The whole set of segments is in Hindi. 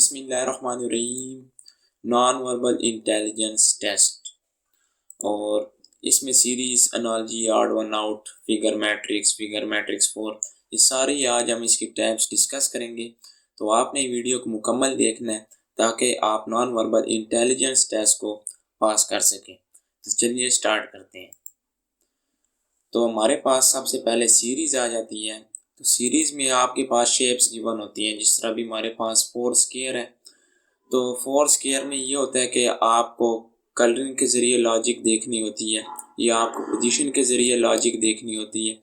बिस्मिल्लाहिर्रहमानिर्रहीम। नॉन वर्बल इंटेलिजेंस टेस्ट, और इसमें series analogy, odd one out, figure matrix 4, ये सारी आज हम इसकी टाइप्स डिस्कस करेंगे। तो आपने वीडियो को मुकम्मल देखना है ताकि आप नॉन वर्बल इंटेलिजेंस टेस्ट को पास कर सकें। तो चलिए स्टार्ट करते हैं। तो हमारे पास सबसे पहले सीरीज आ जाती है। तो सीरीज में आपके पास शेप्स गिवन होती हैं, जिस तरह भी हमारे पास 4 स्क्वायर है। तो 4 स्क्वायर में ये होता है कि आपको कलरिंग के ज़रिए लॉजिक देखनी होती है, या आपको पोजीशन के ज़रिए लॉजिक देखनी होती है,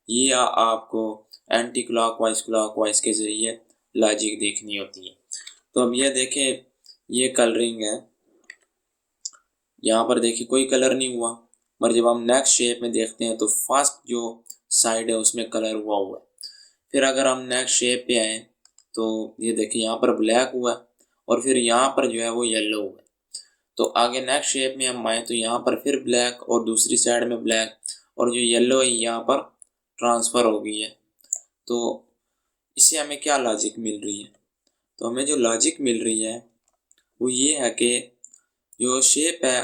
या आपको एंटी क्लॉकवाइज के ज़रिए लॉजिक देखनी होती है। तो अब ये देखें, ये कलरिंग है, यहाँ पर देखिए कोई कलर नहीं हुआ, मगर जब हम नेक्स्ट शेप में देखते हैं तो फर्स्ट जो साइड है उसमें कलर हुआ है। फिर अगर हम नेक्स्ट शेप पे आए तो ये देखिए यहाँ पर ब्लैक हुआ है, और फिर यहाँ पर जो है वो येलो हुआ है। तो आगे नेक्स्ट शेप में हम आए तो यहाँ पर फिर ब्लैक और दूसरी साइड में ब्लैक, और जो येलो है यहाँ पर ट्रांसफ़र हो गई है। तो इससे हमें क्या लॉजिक मिल रही है? तो हमें जो लॉजिक मिल रही है वो ये है कि जो शेप है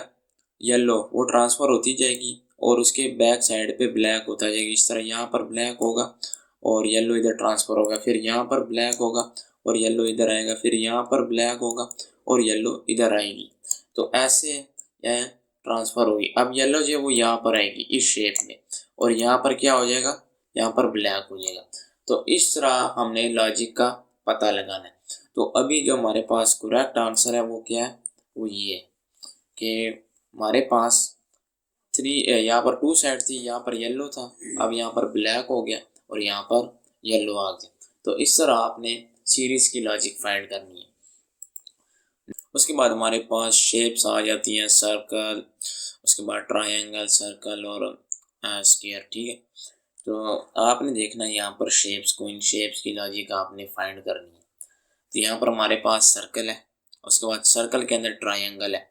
येलो वो ट्रांसफ़र होती जाएगी और उसके बैक साइड पे ब्लैक होता जाएगी। इस तरह यहाँ पर ब्लैक होगा और येलो इधर ट्रांसफ़र होगा, फिर यहाँ पर ब्लैक होगा और येलो इधर आएगा, फिर यहाँ पर ब्लैक होगा और येलो इधर आएगी। तो ऐसे यह ट्रांसफ़र होगी। अब येलो जो है वो यहाँ पर आएगी इस शेप में, और यहाँ पर क्या हो जाएगा, यहाँ पर ब्लैक हो जाएगा। तो इस तरह हमने लॉजिक का पता लगाना है। तो अभी जो हमारे पास करेक्ट आंसर है वो क्या है, वो ये है कि हमारे पास यहाँ पर 2 साइड थी, यहाँ पर येलो था, अब यहाँ पर ब्लैक हो गया और यहाँ पर येलो आ गया। तो इस तरह आपने सीरीज की लॉजिक फाइंड करनी है। उसके बाद हमारे पास शेप्स आ जाती हैं, सर्कल, उसके बाद ट्रायंगल, सर्कल और स्क्वायर, ठीक है। तो आपने देखना है यहाँ पर शेप्स को, इन शेप्स की लॉजिक आपने फाइंड करनी है। तो यहाँ पर हमारे पास सर्कल है, उसके बाद सर्कल के अंदर ट्रायंगल है।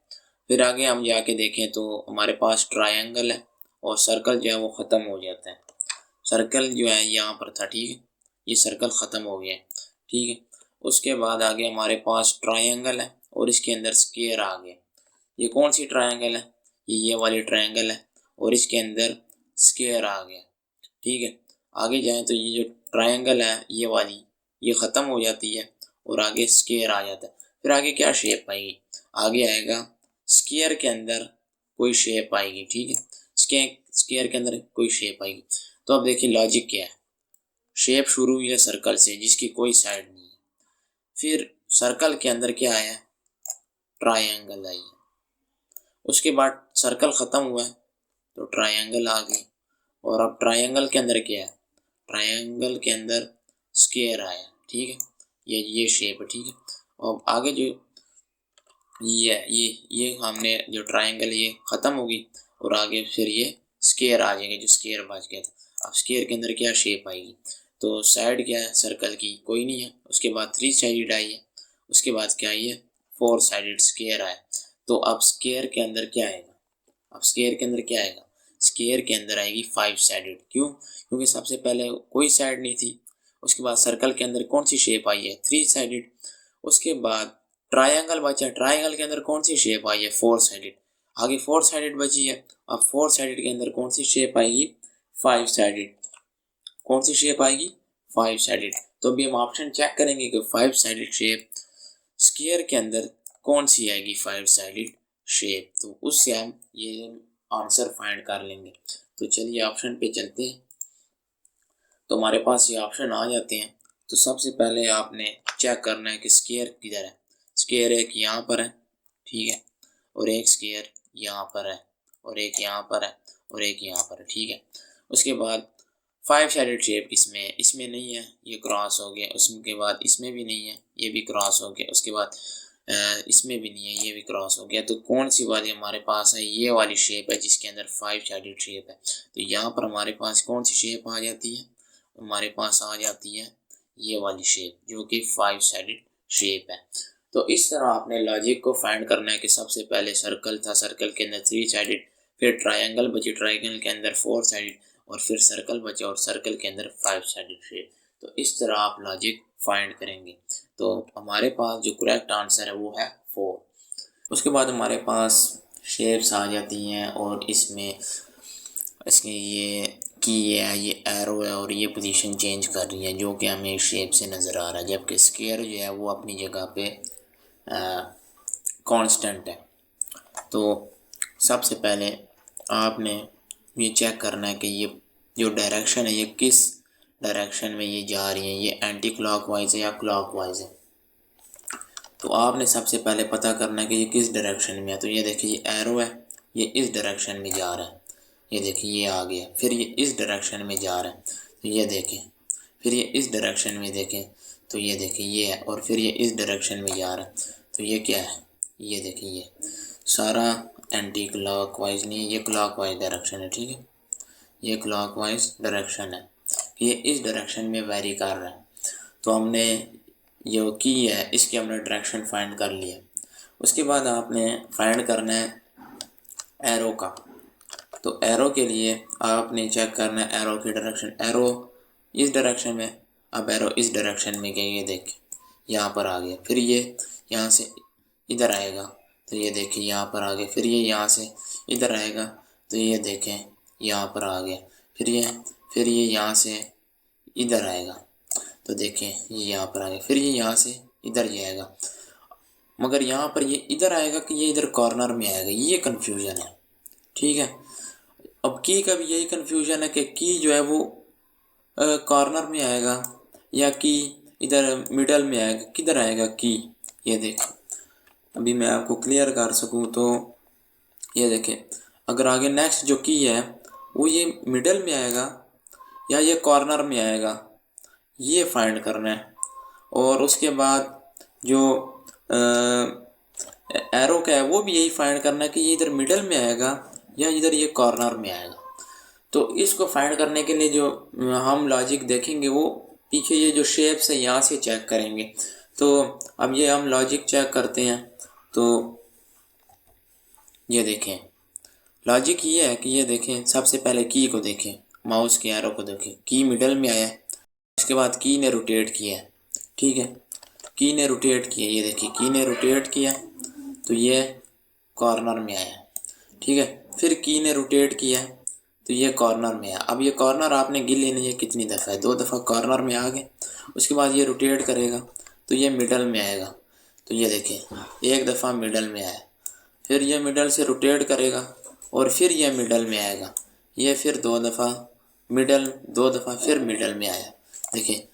फिर आगे हम जाके देखें तो हमारे पास ट्रायंगल है और सर्कल जो है वो ख़त्म हो जाता है। सर्कल जो है यहाँ पर था, ठीक है, ये सर्कल ख़त्म हो गया है, ठीक है। उसके बाद आगे हमारे पास ट्रायंगल है और इसके अंदर स्क्वायर आ गया। ये कौन सी ट्रायंगल है? ये वाली ट्रायंगल है और इसके अंदर स्क्वायर आ गया, ठीक है। आगे जाएँ तो ये जो ट्रायंगल है ये वाली, ये ख़त्म हो जाती है और आगे स्क्वायर आ जाता है। फिर आगे क्या शेप आएगी? आगे आएगा स्क्वायर के अंदर कोई शेप आएगी, ठीक है। स्क्वायर के अंदर कोई शेप आएगी। तो अब देखिए लॉजिक क्या है। शेप शुरू हुई है सर्कल से जिसकी कोई साइड नहीं है, फिर सर्कल के अंदर क्या आया, ट्रायंगल आई है। उसके बाद सर्कल ख़त्म हुआ है तो ट्रायंगल आ गई, और अब ट्रायंगल के अंदर क्या है, ट्रायंगल के अंदर स्क्वायर आया, ठीक है। ये शेप है, ठीक है। और आगे जो ये हमने जो ट्रायंगल ये ख़त्म होगी और आगे फिर ये स्क्वायर आ जाएगा, जो स्क्वायर बच गया था। अब स्क्वायर के अंदर क्या शेप आएगी? तो साइड क्या है सर्कल की, कोई नहीं है। उसके बाद 3 साइडेड आई है, उसके बाद क्या आई है, 4 साइडेड स्क्वायर आया। तो अब स्क्वायर के अंदर क्या आएगा, अब स्क्वायर के अंदर क्या आएगा, स्क्वायर के अंदर आएगी 5 साइडेड। क्यों? क्योंकि सबसे पहले कोई साइड नहीं थी। उसके बाद सर्कल के अंदर कौन सी शेप आई है, 3 साइडेड। उसके बाद ट्रायंगल बचा, ट्रायंगल के अंदर कौन सी शेप आई है, 4 साइडेड। आगे 4 साइडेड बची है, अब 4 साइडेड के अंदर कौन सी शेप आएगी, 5 साइडेड। कौन सी शेप आएगी, 5 साइडेड। तो अभी हम ऑप्शन चेक करेंगे कि 5 साइडेड शेप स्क्वायर के अंदर कौन सी आएगी, 5 साइडेड शेप। तो उससे हम ये आंसर फाइंड कर लेंगे। तो चलिए ऑप्शन पे चलते हैं। तो हमारे पास ये ऑप्शन आ जाते हैं। तो सबसे पहले आपने चेक करना है कि स्क्वायर किधर है। स्क्वायर एक यहाँ पर है, ठीक है, और एक स्क्वायर यहाँ पर है, और एक यहाँ पर है, और एक यहाँ पर है, ठीक है। उसके बाद 5 साइडेड शेप किसमें है, इसमें नहीं है, ये क्रॉस हो गया। उसके बाद इसमें भी नहीं है, ये भी क्रॉस हो गया। उसके बाद इसमें भी नहीं है, ये भी क्रॉस हो गया। तो कौन सी वाली हमारे पास है, ये वाली शेप है जिसके अंदर 5 साइडेड शेप है। तो यहाँ पर हमारे पास कौन सी शेप आ जाती है, हमारे पास आ जाती है ये वाली शेप जो कि 5 साइडेड शेप है। तो इस तरह आपने लॉजिक को फाइंड करना है कि सबसे पहले सर्कल था, सर्कल के अंदर 3 साइडेड, फिर ट्रायंगल बची, ट्रायंगल के अंदर 4 साइडेड, और फिर सर्कल बचा और सर्कल के अंदर 5 साइडेड शेप। तो इस तरह आप लॉजिक फाइंड करेंगे। तो हमारे पास जो करेक्ट आंसर है वो है 4। उसके बाद हमारे पास शेप्स आ जाती हैं और इसमें इसके ये की है, ये एरो है और ये पोजीशन चेंज कर रही है जो कि हमें शेप से नज़र आ रहा है, जबकि स्क्वायर जो है वो अपनी जगह पे कांस्टेंट है। तो सबसे पहले आपने ये चेक करना है कि ये जो डायरेक्शन है ये किस डायरेक्शन में ये जा रही है, ये एंटी क्लॉकवाइज है या क्लॉकवाइज है। तो आपने सबसे पहले पता करना है कि ये किस डायरेक्शन में है। तो ये देखिए ये एरो है, ये इस डायरेक्शन में जा रहा है, ये देखिए ये आ गया। फिर ये इस डायरेक्शन में जा रहा है, तो ये देखें। फिर ये इस डायरेक्शन में देखें, तो ये देखिए ये है। और फिर ये इस डायरेक्शन में जा रहा है, तो ये क्या है, ये देखिए ये सारा एंटी क्लॉकवाइज नहीं है, ये क्लॉकवाइज डायरेक्शन है। ठीक है, ये क्लॉकवाइज डायरेक्शन है, ये इस डायरेक्शन में वेरी कर रहा है। तो हमने जो की है इसकी हमने डायरेक्शन फाइंड कर लिया। उसके बाद आपने फाइंड करना है एरो का। तो एरो के लिए आपने चेक करना है एरो की डायरेक्शन। एरो इस डायरेक्शन में, अब एरो इस डायरेक्शन में गई, ये देखिए यहाँ पर आ गया। फिर ये यहाँ से इधर आएगा, तो ये देखिए यहाँ पर आ गया। फिर ये यहाँ से इधर आएगा, तो ये देखें यहाँ पर आ गया। फिर ये यहाँ से इधर आएगा, तो देखें ये यहाँ पर आ गया। फिर ये यहाँ से इधर जाएगा, मगर यहाँ पर ये इधर आएगा कि ये इधर कॉर्नर में आएगा, ये कन्फ्यूज़न है। ठीक है, अब की का भी यही कन्फ्यूज़न है कि की जो है वो कॉर्नर में आएगा या की इधर मिडल में आएगा, किधर आएगा की। ये देखें, अभी मैं आपको क्लियर कर सकूं तो ये देखें, अगर आगे नेक्स्ट जो की है वो ये मिडल में आएगा या ये कॉर्नर में आएगा, ये फाइंड करना है। और उसके बाद जो एरो का है वो भी यही फाइंड करना है कि ये इधर मिडल में आएगा या इधर ये कॉर्नर में आएगा। तो इसको फाइंड करने के लिए जो हम लॉजिक देखेंगे वो पीछे ये जो शेप्स है यहाँ से चेक करेंगे। तो अब ये हम लॉजिक चेक करते हैं। तो ये देखें, लॉजिक ये है कि ये देखें, सबसे पहले की को देखें, माउस के एरो को देखें, की मिडल में आया है। उसके बाद की ने रोटेट किया है। ठीक है, की ने रोटेट किया, ये देखिए की ने रोटेट किया तो ये कॉर्नर में आया। ठीक है, फिर की ने रोटेट किया तो ये कॉर्नर में आया। अब ये कॉर्नर आपने गिन लेना है कितनी दफ़ा है, 2 दफ़ा कॉर्नर में आ गए। उसके बाद ये रोटेट करेगा तो ये मिडल में आएगा, तो ये देखिए 1 दफ़ा मिडल में आया। फिर ये मिडल से रोटेट करेगा और फिर ये मिडल में आएगा, ये फिर 2 दफ़ा मिडल, 2 दफ़ा फिर मिडल में आया। देखिए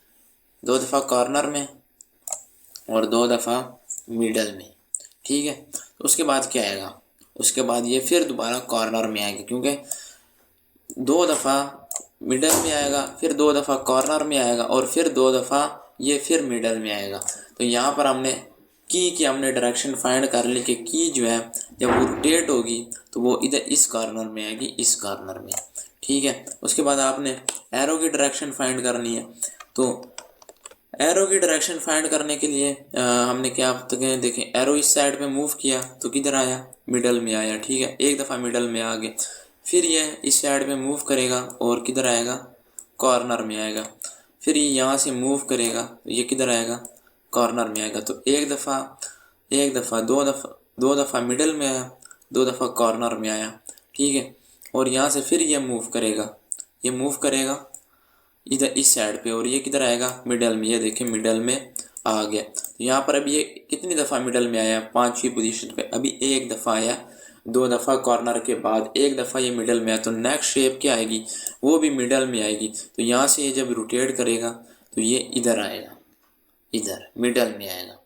2 दफ़ा कॉर्नर में और 2 दफ़ा मिडल में। ठीक है, उसके बाद क्या आएगा, उसके बाद ये फिर दोबारा कॉर्नर में आएगा, क्योंकि 2 दफ़ा मिडल में आएगा, फिर 2 दफ़ा कॉर्नर में आएगा और फिर 2 दफ़ा ये फिर मिडल में आएगा। तो यहाँ पर हमने की हमने डायरेक्शन फाइंड कर ली कि की जो है जब वो रोटेट होगी तो वो इधर इस कॉर्नर में आएगी, इस कॉर्नर में। ठीक है, उसके बाद आपने एरो की डायरेक्शन फाइंड करनी है। तो एरो की डायरेक्शन फाइंड करने के लिए हमने क्या देखें, एरो इस साइड पे मूव किया तो किधर आया, मिडल में आया। ठीक है, 1 दफ़ा मिडल में आ गया। फिर ये इस साइड पे मूव करेगा और किधर आएगा, कॉर्नर में आएगा। फिर ये यहाँ से मूव करेगा तो ये किधर आएगा, कॉर्नर में आएगा। तो 1 दफ़ा 2 दफ़ा मिडल में आया, 2 दफ़ा कॉर्नर में आया। ठीक है, और यहाँ से फिर ये मूव करेगा इधर इस साइड पे और ये किधर आएगा, मिडल में। ये देखिए मिडल में आ गया। तो यहाँ पर अभी ये कितनी दफ़ा मिडल में आया, 5वीं पोजीशन पे। अभी 1 दफ़ा आया, 2 दफ़ा कॉर्नर के बाद 1 दफ़ा ये मिडल में आया, तो नेक्स्ट शेप क्या आएगी, वो भी मिडल में आएगी। तो यहाँ से ये जब रोटेट करेगा तो ये इधर आएगा, इधर मिडल में आएगा।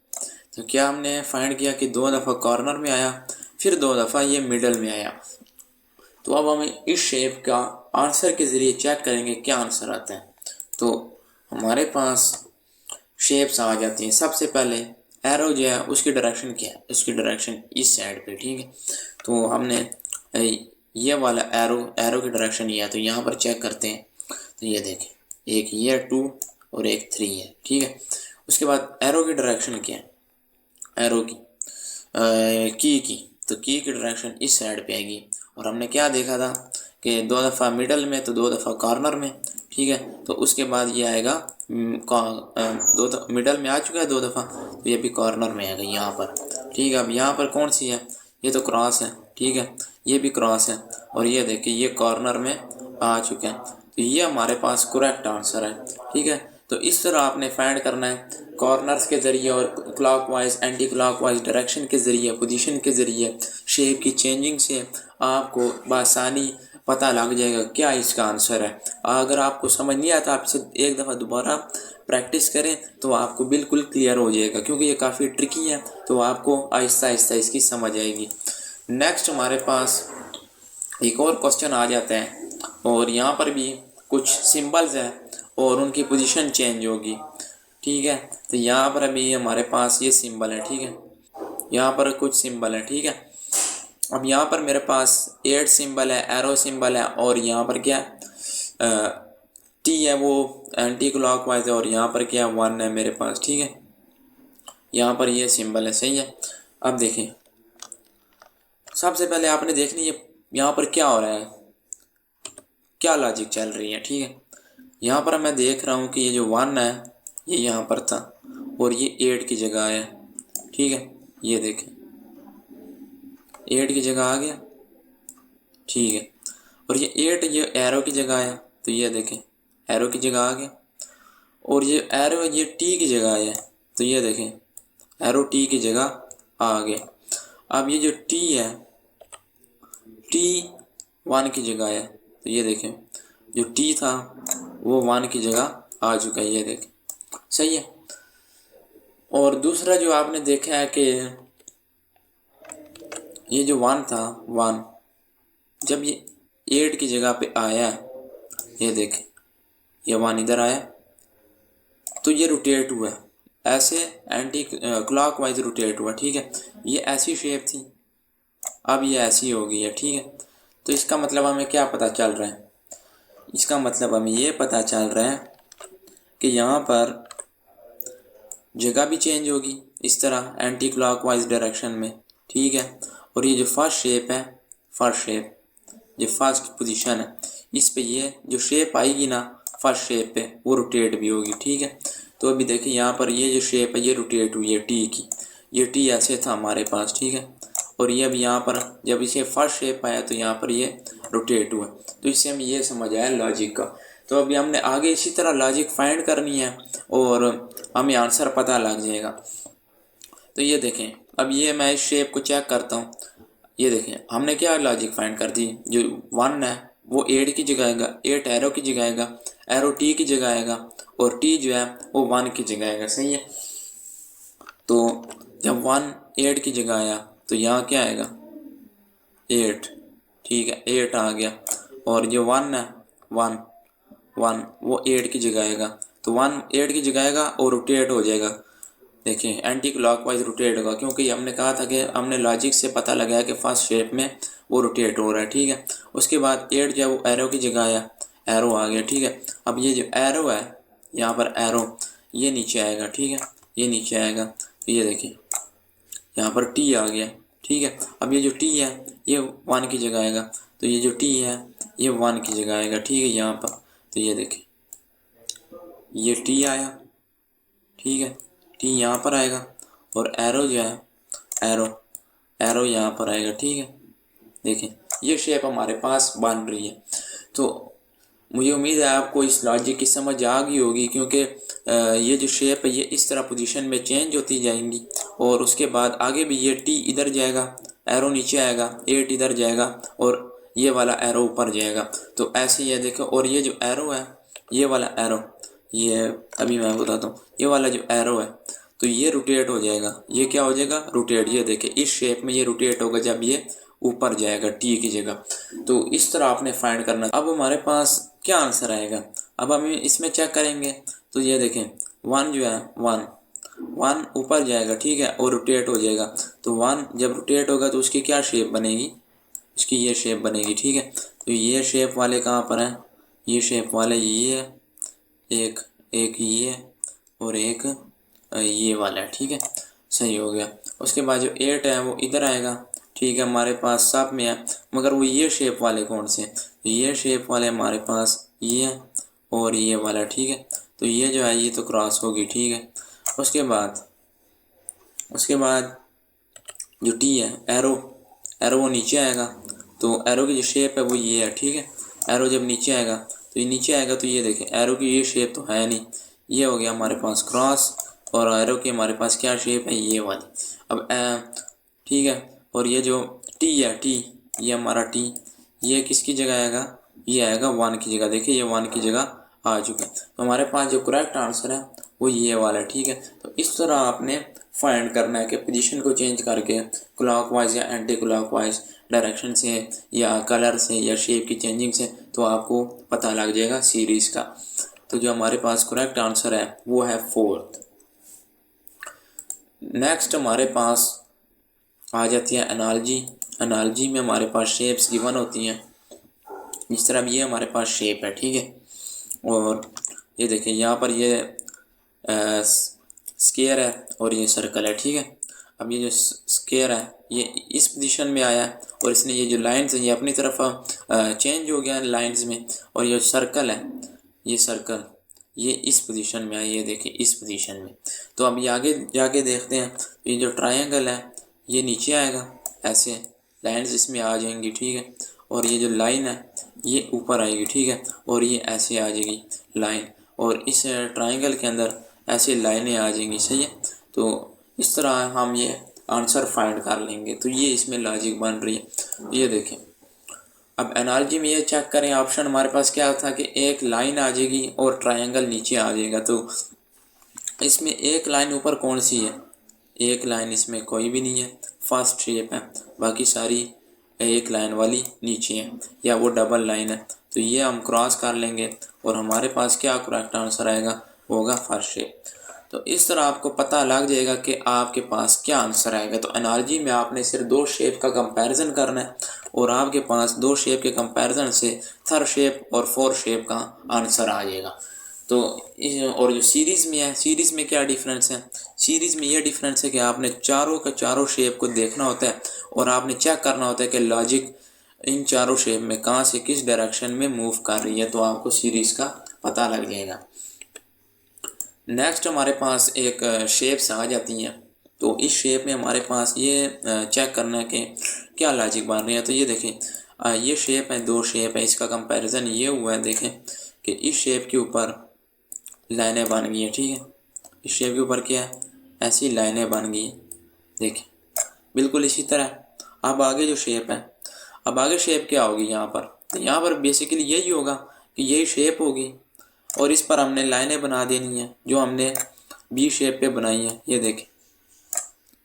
तो क्या हमने फाइंड किया कि 2 दफ़ा कॉर्नर में आया, फिर 2 दफ़ा ये मिडल में आया। तो अब हमें इस शेप का आंसर के ज़रिए चेक करेंगे क्या आंसर आता है। तो हमारे पास शेप्स आ जाती हैं। सबसे पहले एरो जो है उसकी डायरेक्शन क्या है, उसकी डायरेक्शन इस साइड पे। ठीक है, तो हमने ये वाला एरो की डायरेक्शन ये है, तो यहाँ पर चेक करते हैं। तो ये देखें, एक ये 2 और एक 3 है। ठीक है, उसके बाद एरो की डायरेक्शन क्या है, एरो की तो की डायरेक्शन इस साइड पे आएगी। और हमने क्या देखा था कि 2 दफ़ा मिडल में तो 2 दफ़ा कॉर्नर में। ठीक है। तो उसके बाद ये आएगा दो मिडल में आ चुका है 2 दफ़ा, तो ये भी कॉर्नर में आएगा यहाँ पर, ठीक है। अब यहाँ पर कौन सी है, ये तो क्रॉस है, ठीक है, ये भी क्रॉस है, और ये देखिए ये कॉर्नर में आ चुके हैं। तो ये हमारे पास करेक्ट आंसर है, ठीक है। तो इस तरह आपने फाइंड करना है कॉर्नर्स के ज़रिए और क्लॉकवाइज एंटी क्लॉकवाइज डायरेक्शन के ज़रिए, पोजीशन के ज़रिए, शेप की चेंजिंग से आपको बआसानी पता लग जाएगा क्या इसका आंसर है। अगर आपको समझ नहीं आता, आप इसे एक दफ़ा दोबारा प्रैक्टिस करें तो आपको बिल्कुल क्लियर हो जाएगा, क्योंकि ये काफ़ी ट्रिकी है, तो आपको आहिस्ता आहिस्ता इसकी समझ आएगी। नेक्स्ट हमारे पास एक और क्वेश्चन आ जाता है, और यहाँ पर भी कुछ सिंबल्स हैं और उनकी पोजीशन चेंज होगी, ठीक है। तो यहाँ पर अभी हमारे पास ये सिंबल है, ठीक है, यहाँ पर कुछ सिंबल है, ठीक है। अब यहाँ पर मेरे पास 8 सिंबल है, एरो सिंबल है, और यहाँ पर क्या टी है वो एंटी क्लॉकवाइज है, और यहाँ पर क्या 1 है मेरे पास, ठीक है। यहाँ पर ये सिंबल है, सही है। अब देखें, सबसे पहले आपने देखनी है यहाँ पर क्या हो रहा है, क्या लॉजिक चल रही है, ठीक है। यहाँ पर मैं देख रहा हूँ कि ये जो 1 है ये यहाँ पर था, और ये 8 की जगह आया, ठीक है। ये देखें 8 की जगह आ गया, ठीक है। और ये 8 ये एरो की जगह आया, तो ये देखें एरो की जगह आ गया, और ये एरो ये टी की जगह आया, तो ये देखें एरो टी की जगह आ गया। अब ये जो टी है, टी 1 की जगह आया, तो ये देखें जो टी था वो 1 की जगह आ चुका है, ये देखें, सही है। और दूसरा जो आपने देखा है कि ये जो 1 था, 1 जब ये 8 की जगह पे आया, ये देखें ये 1 इधर आया, तो ये रोटेट हुआ, ऐसे एंटी क्लॉकवाइज रोटेट हुआ, ठीक है। ये ऐसी शेप थी, अब ये ऐसी हो गई है, ठीक है। तो इसका मतलब हमें क्या पता चल रहा है, इसका मतलब हमें ये पता चल रहा है कि यहाँ पर जगह भी चेंज होगी इस तरह एंटी क्लॉकवाइज डायरेक्शन में, ठीक है। और ये जो फर्स्ट शेप है, फर्स्ट शेप जो फर्स्ट पोजीशन है, इस पे ये जो शेप आएगी ना फर्स्ट शेप पे, वो रोटेट भी होगी, ठीक है। तो अभी देखिए यहाँ पर ये जो शेप है ये रोटेट हुई है टी की, ये टी ऐसे था हमारे पास, ठीक है। और ये अभी यहाँ पर जब इसे फर्स्ट शेप आया तो यहाँ पर ये रोटेट हुआ, तो इससे हमें ये समझ आया लॉजिक का। तो अभी हमने आगे इसी तरह लॉजिक फाइंड करनी है और हमें आंसर पता लग जाएगा। तो ये देखें, अब ये मैं इस शेप को चेक करता हूँ, ये देखें हमने क्या लॉजिक फाइंड कर दी, जो 1 है वो 8 की जगह आएगा, 8 एरो की जगह आएगा, एरो टी की जगह आएगा, और टी जो है वो 1 की जगह आएगा, सही है। तो जब 1 8 की जगह आया तो यहाँ क्या आएगा 8, ठीक है, 8 आ गया, और जो 1 है 1 1 वो 8 की जगह आएगा, तो 1 8 की जगह आएगा और रोटेट हो जाएगा। देखिए एंटी क्लॉकवाइज रोटेट होगा, क्योंकि हमने कहा था कि हमने लॉजिक से पता लगाया कि फर्स्ट शेप में वो रोटेट हो रहा है, ठीक है। उसके बाद 8 जो है वो एरो की जगह आया, एरो आ गया, ठीक है। अब ये जो एरो है यहाँ पर एरो ये नीचे आएगा, ठीक है, ये नीचे आएगा, तो ये देखिए यहाँ पर टी आ गया, ठीक है। अब ये जो टी है ये 1 की जगह आएगा, तो ये जो टी है ये 1 की जगह आएगा, ठीक है यहाँ पर। तो ये देखिए ये टी आया, ठीक है, टी यहाँ पर आएगा, और एरो जो है एरो यहाँ पर आएगा, ठीक है। देखें ये शेप हमारे पास बन रही है। तो मुझे उम्मीद है आपको इस लॉजिक की समझ आ गई होगी, क्योंकि ये जो शेप है ये इस तरह पोजीशन में चेंज होती जाएंगी, और उसके बाद आगे भी ये टी इधर जाएगा, एरो नीचे आएगा, 8 इधर जाएगा, और ये वाला एरो ऊपर जाएगा। तो ऐसे ही है देखो, और ये जो एरो है ये वाला एरो, ये अभी मैं बताता हूँ, ये वाला जो एरो है तो ये रोटेट हो जाएगा, ये क्या हो जाएगा रोटेट, ये देखिए इस शेप में ये रोटेट होगा जब ये ऊपर जाएगा टी की जगह। तो इस तरह आपने फाइंड करना। अब हमारे पास क्या आंसर आएगा, अब हम इसमें चेक करेंगे, तो ये देखें 1 जो है 1 ऊपर जाएगा, ठीक है, और रोटेट हो जाएगा। तो 1 जब रोटेट होगा तो उसकी क्या शेप बनेगी, उसकी ये शेप बनेगी, ठीक है। तो ये शेप वाले कहाँ पर हैं, ये शेप वाले ये है, एक ये और एक ये वाला है, ठीक है, सही हो गया। उसके बाद जो 8 है वो इधर आएगा, ठीक है, हमारे पास सब में है, मगर वो ये शेप वाले कौन से, ये शेप वाले हमारे पास ये है और ये वाला, ठीक है। तो ये जो है ये तो क्रॉस होगी, ठीक है। उसके बाद जो टी है, एरो एरो वो नीचे आएगा, तो एरो की जो शेप है वो ये है, ठीक है। एरो जब नीचे आएगा तो ये नीचे आएगा, तो ये देखें एरो की ये शेप तो है नहीं, ये हो गया हमारे पास क्रॉस, और एरो की हमारे पास क्या शेप है, ये वाली। अब ठीक है। और ये जो टी है, टी, ये हमारा टी, ये किसकी जगह आएगा, ये आएगा 1 की जगह। देखिए ये 1 की जगह आ चुका है। तो हमारे पास जो करेक्ट आंसर है वो ये वाला है, ठीक है। तो इस तरह आपने फाइंड करना है कि पोजीशन को चेंज करके क्लॉकवाइज या एंटी क्लॉकवाइज डायरेक्शन से या कलर से या शेप की चेंजिंग से, तो आपको पता लग जाएगा सीरीज़ का। तो जो हमारे पास करेक्ट आंसर है वो है 4th। नेक्स्ट हमारे पास आ जाती है एनालॉजी। एनालॉजी में हमारे पास शेप्स गिवन होती हैं, जिस तरह ये हमारे पास शेप है, ठीक है। और ये देखिए यहाँ पर ये स्क्वायर है और ये सर्कल है, ठीक है। अब ये जो स्क्वायर है ये इस पोजीशन में आया है, और इसने ये जो लाइंस हैं ये अपनी तरफ चेंज हो गया लाइंस में, और ये सर्कल है, ये सर्कल ये इस पोजीशन में आया, ये देखिए इस पोजीशन में। तो अब ये आगे जाके देखते हैं, ये जो ट्रायंगल है ये नीचे आएगा, ऐसे लाइंस इसमें आ जाएंगी, ठीक है। और ये जो लाइन है ये ऊपर आएगी, ठीक है। और ये ऐसे आ जाएगी लाइन, और इस ट्रायंगल के अंदर ऐसे लाइनें आ जाएंगी, सही है। तो इस तरह हम ये आंसर फाइंड कर लेंगे। तो ये इसमें लॉजिक बन रही है, ये देखें। अब एनालॉजी में ये चेक करें, ऑप्शन हमारे पास क्या था कि एक लाइन आ जाएगी और ट्रायंगल नीचे आ जाएगा। तो इसमें एक लाइन ऊपर कौन सी है, एक लाइन इसमें कोई भी नहीं है, फर्स्ट शेप है, बाकी सारी एक लाइन वाली नीचे है, या वो डबल लाइन है। तो ये हम क्रॉस कर लेंगे और हमारे पास क्या करेक्ट आंसर आएगा, होगा फर्स्ट शेप। तो इस तरह आपको पता लग जाएगा कि आपके पास क्या आंसर आएगा। तो एनालॉजी में आपने सिर्फ 2 शेप का कंपैरिजन करना है, और आपके पास 2 शेप के कंपैरिजन से 3rd शेप और 4th शेप का आंसर आ जाएगा। तो और जो सीरीज़ में है, सीरीज़ में क्या डिफरेंस है, सीरीज़ में ये डिफरेंस है कि आपने चारों का चारों शेप को देखना होता है, और आपने चेक करना होता है कि लॉजिक इन चारों शेप में कहाँ से किस डायरेक्शन में मूव कर रही है, तो आपको सीरीज़ का पता लग जाएगा। नेक्स्ट हमारे पास एक शेप्स आ जाती हैं। तो इस शेप में हमारे पास ये चेक करना है कि क्या लॉजिक बन रही है। तो ये देखें ये शेप है, 2 शेप है, इसका कंपैरिजन ये हुआ है, देखें कि इस शेप के ऊपर लाइनें बन गई हैं, ठीक है। इस शेप के ऊपर क्या है, ऐसी लाइनें बन गई हैं, देखिए बिल्कुल इसी तरह। अब आगे जो शेप है, अब आगे शेप क्या होगी यहाँ पर, तो यहाँ पर बेसिकली यही होगा कि यही शेप होगी, और इस पर हमने लाइनें बना देनी है जो हमने बी शेप पे बनाई है। ये देखें,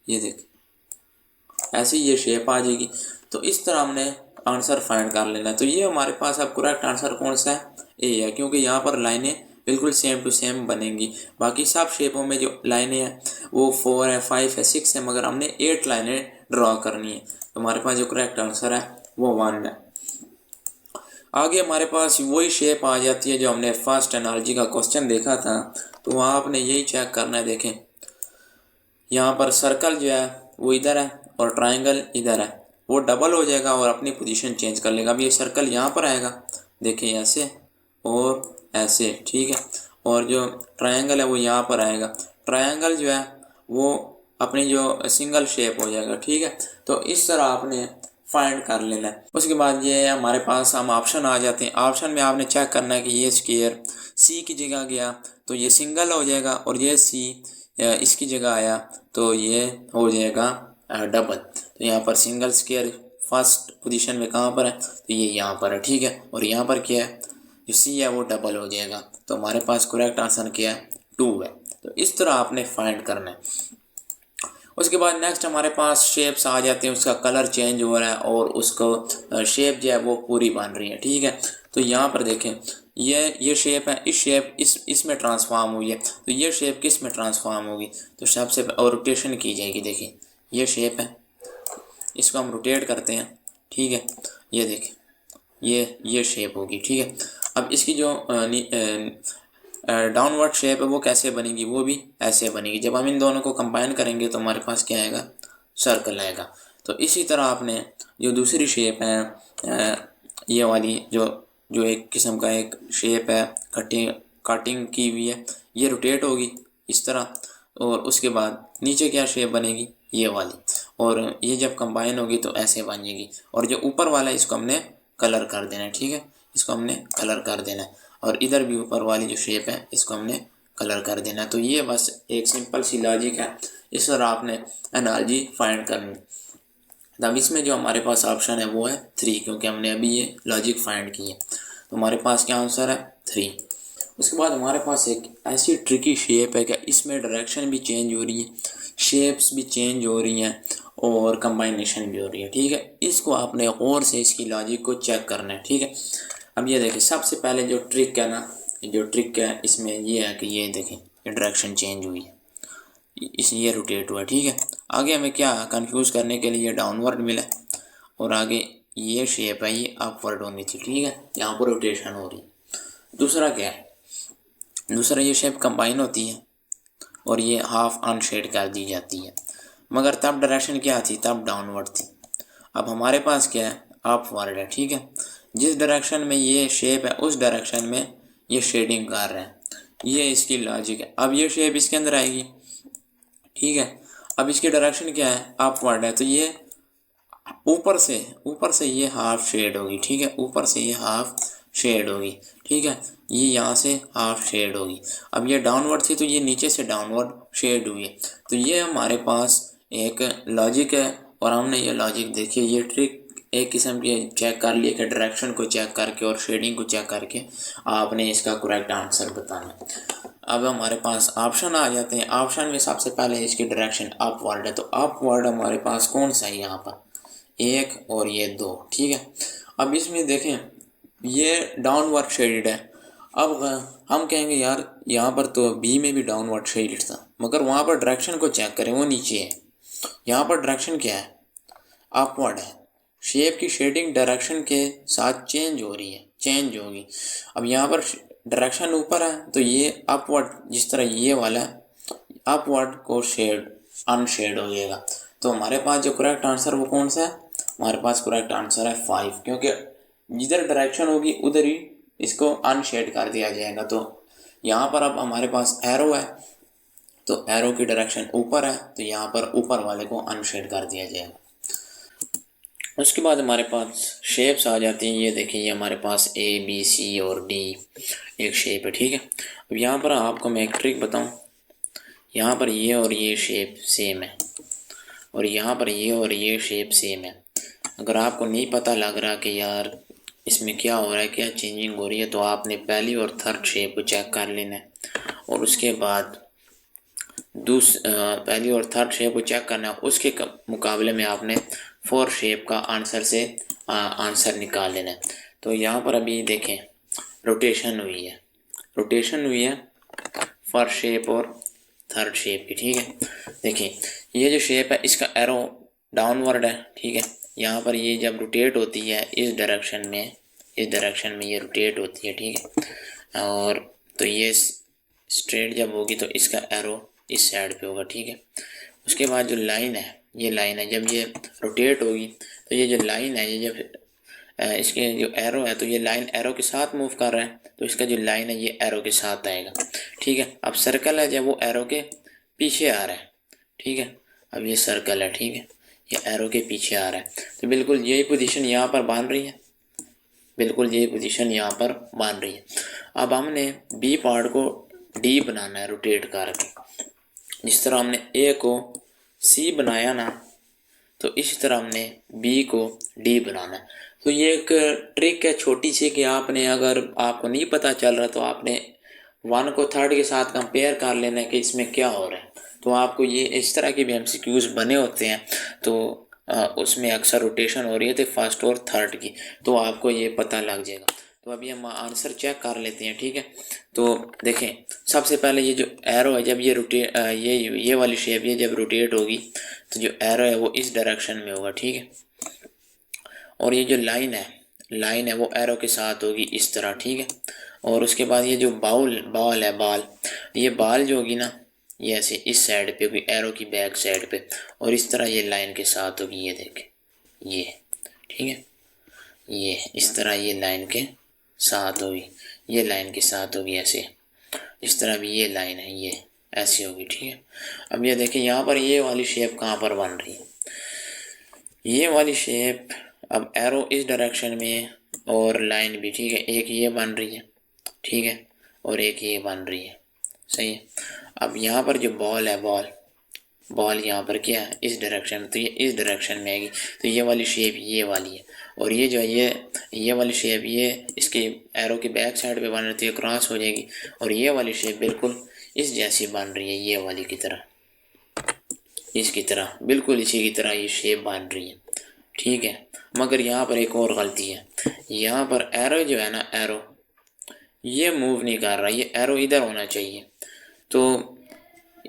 ये देखें ऐसी ये शेप आ जाएगी। तो इस तरह हमने आंसर फाइंड कर लेना है। तो ये हमारे पास अब करेक्ट आंसर कौन सा है, ए है, क्योंकि यहाँ पर लाइनें बिल्कुल सेम टू सेम बनेंगी। बाकी सब शेपों में जो लाइनें हैं वो 4 है, 5 है, 6 है, मगर हमने 8 लाइनें ड्रॉ करनी है। तो हमारे पास जो करेक्ट आंसर है वो 1 है। आगे हमारे पास वही शेप आ जाती है जो हमने फर्स्ट एनालॉजी का क्वेश्चन देखा था। तो वहाँ आपने यही चेक करना है, देखें यहाँ पर सर्कल जो है वो इधर है और ट्रायंगल इधर है, वो डबल हो जाएगा और अपनी पोजीशन चेंज कर लेगा। अब ये सर्कल यहाँ पर आएगा, देखें ऐसे और ऐसे, ठीक है। और जो ट्रायंगल है वो यहाँ पर आएगा, ट्रायंगल जो है वो अपनी जो सिंगल शेप हो जाएगा, ठीक है। तो इस तरह आपने फाइंड कर लेना है। उसके बाद ये हमारे पास हम ऑप्शन आ जाते हैं। ऑप्शन में आपने चेक करना है कि ये स्क्वायर सी की जगह गया तो ये सिंगल हो जाएगा, और ये सी इसकी जगह आया तो ये हो जाएगा डबल। तो यहाँ पर सिंगल स्क्वायर फर्स्ट पोजीशन में कहाँ पर है, तो ये यहाँ पर है, ठीक है। और यहाँ पर क्या है, जो सी है वो डबल हो जाएगा। तो हमारे पास करेक्ट आंसर क्या है, 2 है। तो इस तरह आपने फाइंड करना है। उसके बाद नेक्स्ट हमारे पास शेप्स आ जाते हैं, उसका कलर चेंज हो रहा है और उसको शेप जो है वो पूरी बन रही है, ठीक है। तो यहाँ पर देखें ये शेप है, इस शेप इसमें ट्रांसफॉर्म हुई है, तो ये शेप किस में ट्रांसफॉर्म होगी, तो सबसे और रोटेशन की जाएगी। देखिए ये शेप है, इसको हम रोटेट करते हैं, ठीक है। ये देखें ये शेप होगी, ठीक है। अब इसकी जो डाउनवर्ड शेप है वो कैसे बनेगी, वो भी ऐसे बनेगी। जब हम इन दोनों को कंबाइन करेंगे तो हमारे पास क्या आएगा, सर्कल आएगा। तो इसी तरह आपने जो दूसरी शेप है ये वाली जो जो एक किस्म का एक शेप है कटिंग की हुई है, ये रोटेट होगी इस तरह, और उसके बाद नीचे क्या शेप बनेगी, ये वाली, और ये जब कंबाइन होगी तो ऐसे बनेगी। और जो ऊपर वाला है इसको हमने कलर कर देना है, ठीक है, इसको हमने कलर कर देना है, और इधर भी ऊपर वाली जो शेप है इसको हमने कलर कर देना है। तो ये बस एक सिंपल सी लॉजिक है, इस तरह आपने एनालॉजी फाइंड करनी। अब इसमें जो हमारे पास ऑप्शन है वो है 3, क्योंकि हमने अभी ये लॉजिक फाइंड की है, तो हमारे पास क्या आंसर है 3। उसके बाद हमारे पास एक ऐसी ट्रिकी शेप है कि इसमें डायरेक्शन भी चेंज हो रही है, शेप्स भी चेंज हो रही हैं, और कंबाइनेशन भी हो रही है, ठीक है। इसको आपने गौर से इसकी लॉजिक को चेक करना है, ठीक है। अब ये देखें, सबसे पहले जो ट्रिक है ना, जो ट्रिक है इसमें ये है कि ये देखें, ये डायरेक्शन चेंज हुई है, इस ये रोटेट हुआ, ठीक है। आगे हमें क्या कंफ्यूज करने के लिए डाउनवर्ड मिला, और आगे ये शेप है ये अपवर्ड होनी थी, ठीक है, यहाँ पर रोटेशन हो रही है। दूसरा क्या है, दूसरा ये शेप कंबाइन होती है और ये हाफ अनशेड कर दी जाती है, मगर तब डायरेक्शन क्या थी, तब डाउनवर्ड थी। अब हमारे पास क्या है, अपवर्ड है, ठीक है। जिस डायरेक्शन में ये शेप है उस डायरेक्शन में ये शेडिंग कर रहे हैं, ये इसकी लॉजिक है। अब ये शेप इसके अंदर आएगी, ठीक है। अब इसकी डायरेक्शन क्या है, अपवर्ड है, तो ये ऊपर से ये हाफ शेड होगी, ठीक है, ऊपर से ये हाफ शेड होगी, ठीक है, ये यहाँ से हाफ शेड होगी। अब ये डाउनवर्ड थी तो ये नीचे से डाउनवर्ड शेड हुई है। तो ये हमारे पास एक लॉजिक है, और हमने ये लॉजिक देखिए, ये ट्रिक एक किस्म की चेक कर लिए कि डायरेक्शन को चेक करके और शेडिंग को चेक करके आपने इसका करेक्ट आंसर बताना है। अब हमारे पास ऑप्शन आ जाते हैं। ऑप्शन में सबसे पहले इसकी डायरेक्शन अपवर्ड है, तो अपवर्ड हमारे पास कौन सा है, यहाँ पर 1 और ये 2, ठीक है। अब इसमें देखें ये डाउनवर्ड शेडेड है। अब हम कहेंगे यार यहाँ पर तो बी में भी डाउनवर्ड शेडेड था, मगर वहाँ पर डायरेक्शन को चेक करें, वो नीचे है, यहाँ पर डायरेक्शन क्या है, अपवर्ड है। शेप की शेडिंग डायरेक्शन के साथ चेंज हो रही है, चेंज होगी। अब यहाँ पर डायरेक्शन ऊपर है तो ये अपवर्ड, जिस तरह ये वाला अपवर्ड को शेड अनशेड हो जाएगा। तो हमारे पास जो करेक्ट आंसर वो कौन सा है, हमारे पास करेक्ट आंसर है 5, क्योंकि जिधर डायरेक्शन होगी उधर ही इसको अनशेड कर दिया जाएगा। तो यहाँ पर अब हमारे पास एरो है, तो एरो की डायरेक्शन ऊपर है, तो यहाँ पर ऊपर वाले को अनशेड कर दिया जाएगा। उसके बाद हमारे पास शेप्स आ जाती हैं। ये देखिए, ये हमारे पास ए बी सी और डी एक शेप है, ठीक है। अब यहाँ पर आपको मैं एक ट्रिक बताऊँ, यहाँ पर ये और ये शेप सेम है, और यहाँ पर ये और ये शेप सेम है। अगर आपको नहीं पता लग रहा कि यार इसमें क्या हो रहा है, क्या चेंजिंग हो रही है, तो आपने पहली और थर्ड शेप को चेक कर लेना है, और उसके बाद पहली और थर्ड शेप को चेक करना है। उसके मुकाबले में आपने 4 शेप का आंसर से आंसर निकाल लेना है। तो यहाँ पर अभी देखें रोटेशन हुई है, रोटेशन हुई है फर्स्ट शेप और थर्ड शेप की, ठीक है। देखिए ये जो शेप है इसका एरो डाउनवर्ड है, ठीक है। यहाँ पर ये जब रोटेट होती है इस डायरेक्शन में, इस डायरेक्शन में ये रोटेट होती है, ठीक है। और तो ये स्ट्रेट जब होगी तो इसका एरो इस साइड पे होगा, ठीक है। उसके बाद जो लाइन है, ये लाइन है, जब ये रोटेट होगी तो ये जो लाइन है, ये जब इसके जो एरो है, तो ये लाइन एरो के साथ मूव कर रहा है, तो इसका जो लाइन है ये एरो के साथ आएगा, ठीक है। अब सर्कल है जब वो एरो के पीछे आ रहा है, ठीक है। अब ये सर्कल है, ठीक है, ये एरो के पीछे आ रहा है, तो बिल्कुल यही पोजीशन यहाँ पर बन रही है, बिल्कुल यही पोजीशन यहाँ पर बन रही है। अब हमने बी पार्ट को डी बनाना है रोटेट करके, जिस तरह हमने ए को सी बनाया ना, तो इसी तरह हमने बी को डी बनाना है। तो ये एक ट्रिक है छोटी सी, कि आपने अगर आपको नहीं पता चल रहा तो आपने 1 को 3rd के साथ कंपेयर कर लेना है कि इसमें क्या हो रहा है। तो आपको ये इस तरह के भी MCQs बने होते हैं, तो उसमें अक्सर रोटेशन हो रही है तो 1st और 3rd की, तो आपको ये पता लग जाएगा। तो अभी हम आंसर चेक कर लेते हैं, ठीक है। तो देखें सबसे पहले ये जो एरो है, जब ये ये वाली शेप ये जब रोटेट होगी तो जो एरो है वो इस डायरेक्शन में होगा, ठीक है। और ये जो लाइन है वो एरो के साथ होगी इस तरह, ठीक है। और उसके बाद ये जो ये बाल जो होगी ना, ये ऐसे इस साइड पे होगी, एरो की बैक साइड पे, और इस तरह ये लाइन के साथ होगी, ये देखें ये, ठीक है, ये इस तरह ये लाइन के साथ होगी, ये लाइन के साथ होगी ऐसे। इस तरह भी ये लाइन है, ये ऐसी होगी, ठीक है। अब ये देखिए यहाँ पर ये वाली शेप कहाँ पर बन रही है, ये वाली शेप। अब एरो इस डायरेक्शन में है और लाइन भी, ठीक है। एक ये बन रही है, ठीक है, और एक ये बन रही है, सही है। अब यहाँ पर जो बॉल है, बॉल यहाँ पर क्या है, इस डायरेक्शन में, तो ये इस डायरेक्शन में आएगी। तो ये वाली शेप ये वाली है, और ये जो है ये वाली शेप ये इसके एरो की बैक साइड पे बन रही थी, क्रॉस हो जाएगी। और ये वाली शेप बिल्कुल इस जैसी बन रही है, ये वाली की तरह, इसकी तरह, बिल्कुल इसी की तरह ये शेप बन रही है, ठीक है। मगर यहाँ पर एक और गलती है, यहाँ पर एरो जो है ना, एरो ये मूव नहीं कर रहा, ये एरो इधर होना चाहिए, तो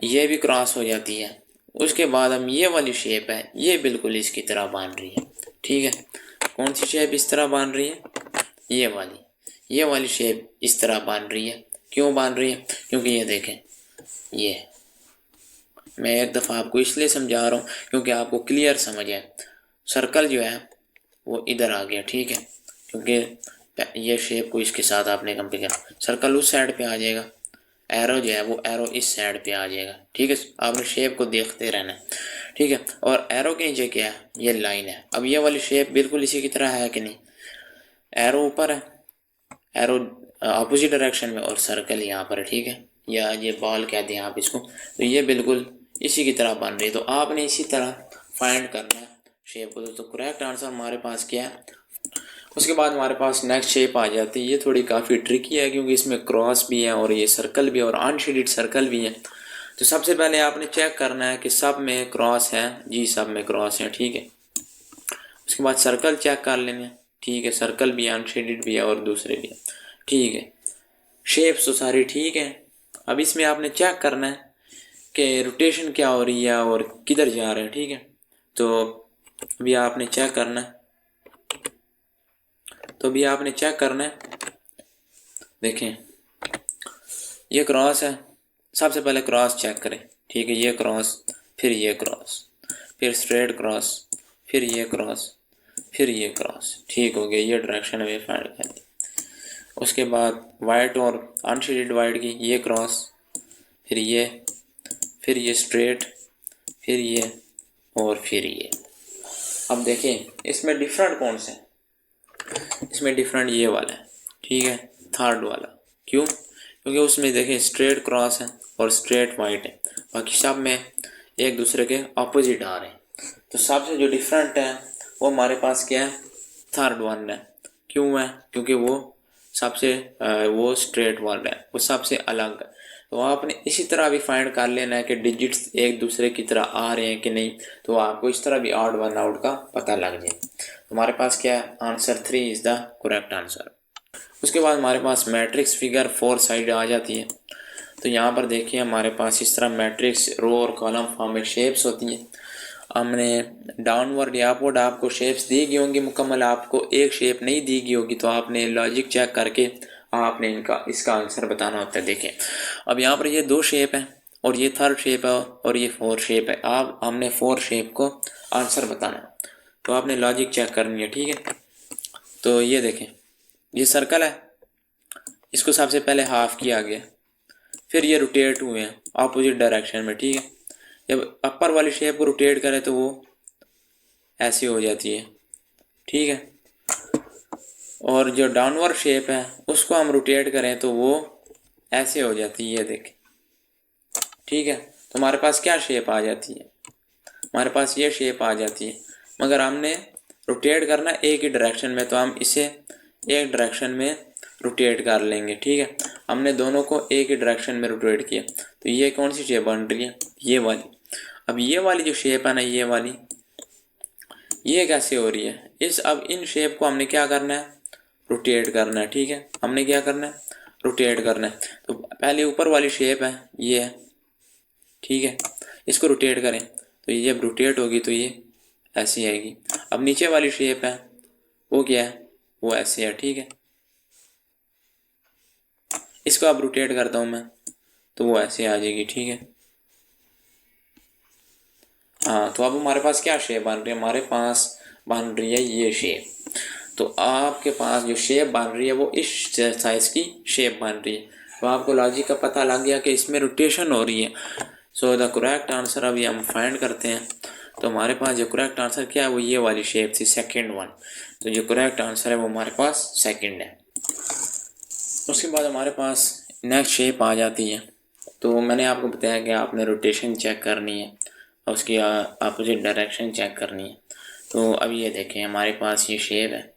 ये भी क्रॉस हो जाती है। उसके बाद हम ये वाली शेप है, ये बिल्कुल इसकी तरह बन रही है, ठीक है। कौन सी शेप इस तरह बन रही है, ये वाली शेप इस तरह बन रही है। क्यों बन रही है, क्योंकि ये देखें, ये मैं एक दफ़ा आपको इसलिए समझा रहा हूँ क्योंकि आपको क्लियर समझ आए। सर्कल जो है वो इधर आ गया, ठीक है, क्योंकि ये शेप को इसके साथ आपने कंपेयर किया, सर्कल उस साइड पे आ जाएगा, एरो जो है वो एरो इस साइड पे आ जाएगा, ठीक है। आपने शेप को देखते रहना है, ठीक है। और एरो के नीचे क्या है, ये लाइन है। अब ये वाली शेप बिल्कुल इसी की तरह है कि नहीं, एरो ऊपर है, एरो अपोजिट डायरेक्शन में, और सर्कल यहाँ पर है, ठीक है, या ये बॉल कहते हैं आप इसको। तो ये बिल्कुल इसी की तरह बन रही है, तो आपने इसी तरह फाइंड करना है शेप को। तो करेक्ट आंसर हमारे पास क्या है। उसके बाद हमारे पास नेक्स्ट शेप आ जाती है, ये थोड़ी काफ़ी ट्रिकी है क्योंकि इसमें क्रॉस भी है और ये सर्कल भी है और अनशेडेड सर्कल भी है। तो सबसे पहले आपने चेक करना है कि सब में क्रॉस है, जी सब में क्रॉस है, ठीक है। उसके बाद सर्कल चेक कर लेंगे, ठीक है, सर्कल भी है, अनशेडेड भी है और दूसरे भी है, ठीक है। शेप्स तो सारी ठीक है। अब इसमें आपने चेक करना है कि रोटेशन क्या हो रही है और किधर जा रहे हैं, ठीक है। तो अभी आपने चेक करना है, देखें ये क्रॉस है, सबसे पहले क्रॉस चेक करें, ठीक है, ये क्रॉस, फिर ये क्रॉस, फिर स्ट्रेट क्रॉस, फिर ये क्रॉस, फिर ये क्रॉस, ठीक हो गया, ये डायरेक्शन हमें फाइंड करनी। उसके बाद वाइट और अनशेडेड वाइट की ये क्रॉस, फिर ये स्ट्रेट, फिर ये और फिर ये। अब देखें इसमें डिफरेंट कौन से हैं, इसमें डिफरेंट ये वाला है, ठीक है, थर्ड वाला। क्यों, क्योंकि उसमें देखें स्ट्रेट क्रॉस है और स्ट्रेट वाइट है, बाकी सब में एक दूसरे के ऑपोजिट आ रहे हैं। तो सबसे जो डिफरेंट है वो हमारे पास क्या है, थर्ड वन है। क्यों है, क्योंकि वो सबसे वो स्ट्रेट वन है, वो सबसे अलग है। तो आपने इसी तरह भी फाइंड कर लेना है कि डिजिट्स एक दूसरे की तरह आ रहे हैं कि नहीं, तो आपको इस तरह भी ऑड वन आउट का पता लग जाए। हमारे पास क्या है, answer 3 is the correct answer. उसके बाद हमारे पास मैट्रिक्स फिगर 4 साइड आ जाती है। तो यहाँ पर देखिए हमारे पास इस तरह मैट्रिक्स रो और कॉलम फॉर्म में शेप्स होती हैं। हमने डाउनवर्ड या अपवर्ड आपको शेप्स दी गई होंगी मुकम्मल, आपको एक शेप नहीं दी गई होगी, तो आपने लॉजिक चेक करके आपने इसका आंसर बताना होता है। देखें अब यहाँ पर ये 2 शेप है और ये थर्ड शेप है और ये 4 शेप है। आप हमने 4 शेप को आंसर बताना है, तो आपने लॉजिक चेक करनी है, ठीक है। तो ये देखें ये सर्कल है, इसको सबसे पहले हाफ किया गया, फिर ये रोटेट हुए हैं अपोजिट डायरेक्शन में, ठीक है। जब अपर वाली शेप को रोटेट करें तो वो ऐसी हो जाती है, ठीक है, और जो डाउनवर्ड शेप है उसको हम रोटेट करें तो वो ऐसे हो जाती है, ये देखें, ठीक है। तो हमारे पास क्या शेप आ जाती है, हमारे पास ये शेप आ जाती है। मगर हमने रोटेट करना एक ही डायरेक्शन में, तो हम इसे एक डायरेक्शन में रोटेट कर लेंगे, ठीक है। हमने दोनों को एक ही डायरेक्शन में रोटेट किया, तो ये कौन सी शेप बन रही है, ये वाली। अब ये वाली जो शेप है ना, ये वाली, ये कैसे हो रही है, अब इन शेप को हमने क्या करना है, रोटेट करना है, ठीक है। हमने क्या करना है, रोटेट करना है। तो पहले ऊपर वाली शेप है, ये है, ठीक है, इसको रोटेट करें तो ये जब रोटेट होगी तो ये ऐसी आएगी। अब नीचे वाली शेप है वो क्या है, वो ऐसे है, ठीक है। इसको अब रोटेट करता हूँ मैं तो वो ऐसे आ जाएगी, ठीक है। हाँ, तो अब हमारे पास क्या शेप बन रही है, हमारे पास बन रही है ये शेप। तो आपके पास जो शेप बन रही है वो इस साइज़ की शेप बन रही है। तो आपको लॉजिक का पता लग गया कि इसमें रोटेशन हो रही है। सो द करेक्ट आंसर अभी हम फाइंड करते हैं। तो हमारे पास जो करेक्ट आंसर क्या है वो ये वाली शेप थी, सेकंड वन। तो जो करेक्ट आंसर है वो हमारे पास सेकंड है। उसके बाद हमारे पास नेक्स्ट शेप आ जाती है। तो मैंने आपको बताया कि आपने रोटेशन चेक करनी है और उसकी अपोजिट डायरेक्शन चेक करनी है। तो अभी ये देखें, हमारे पास ये शेप है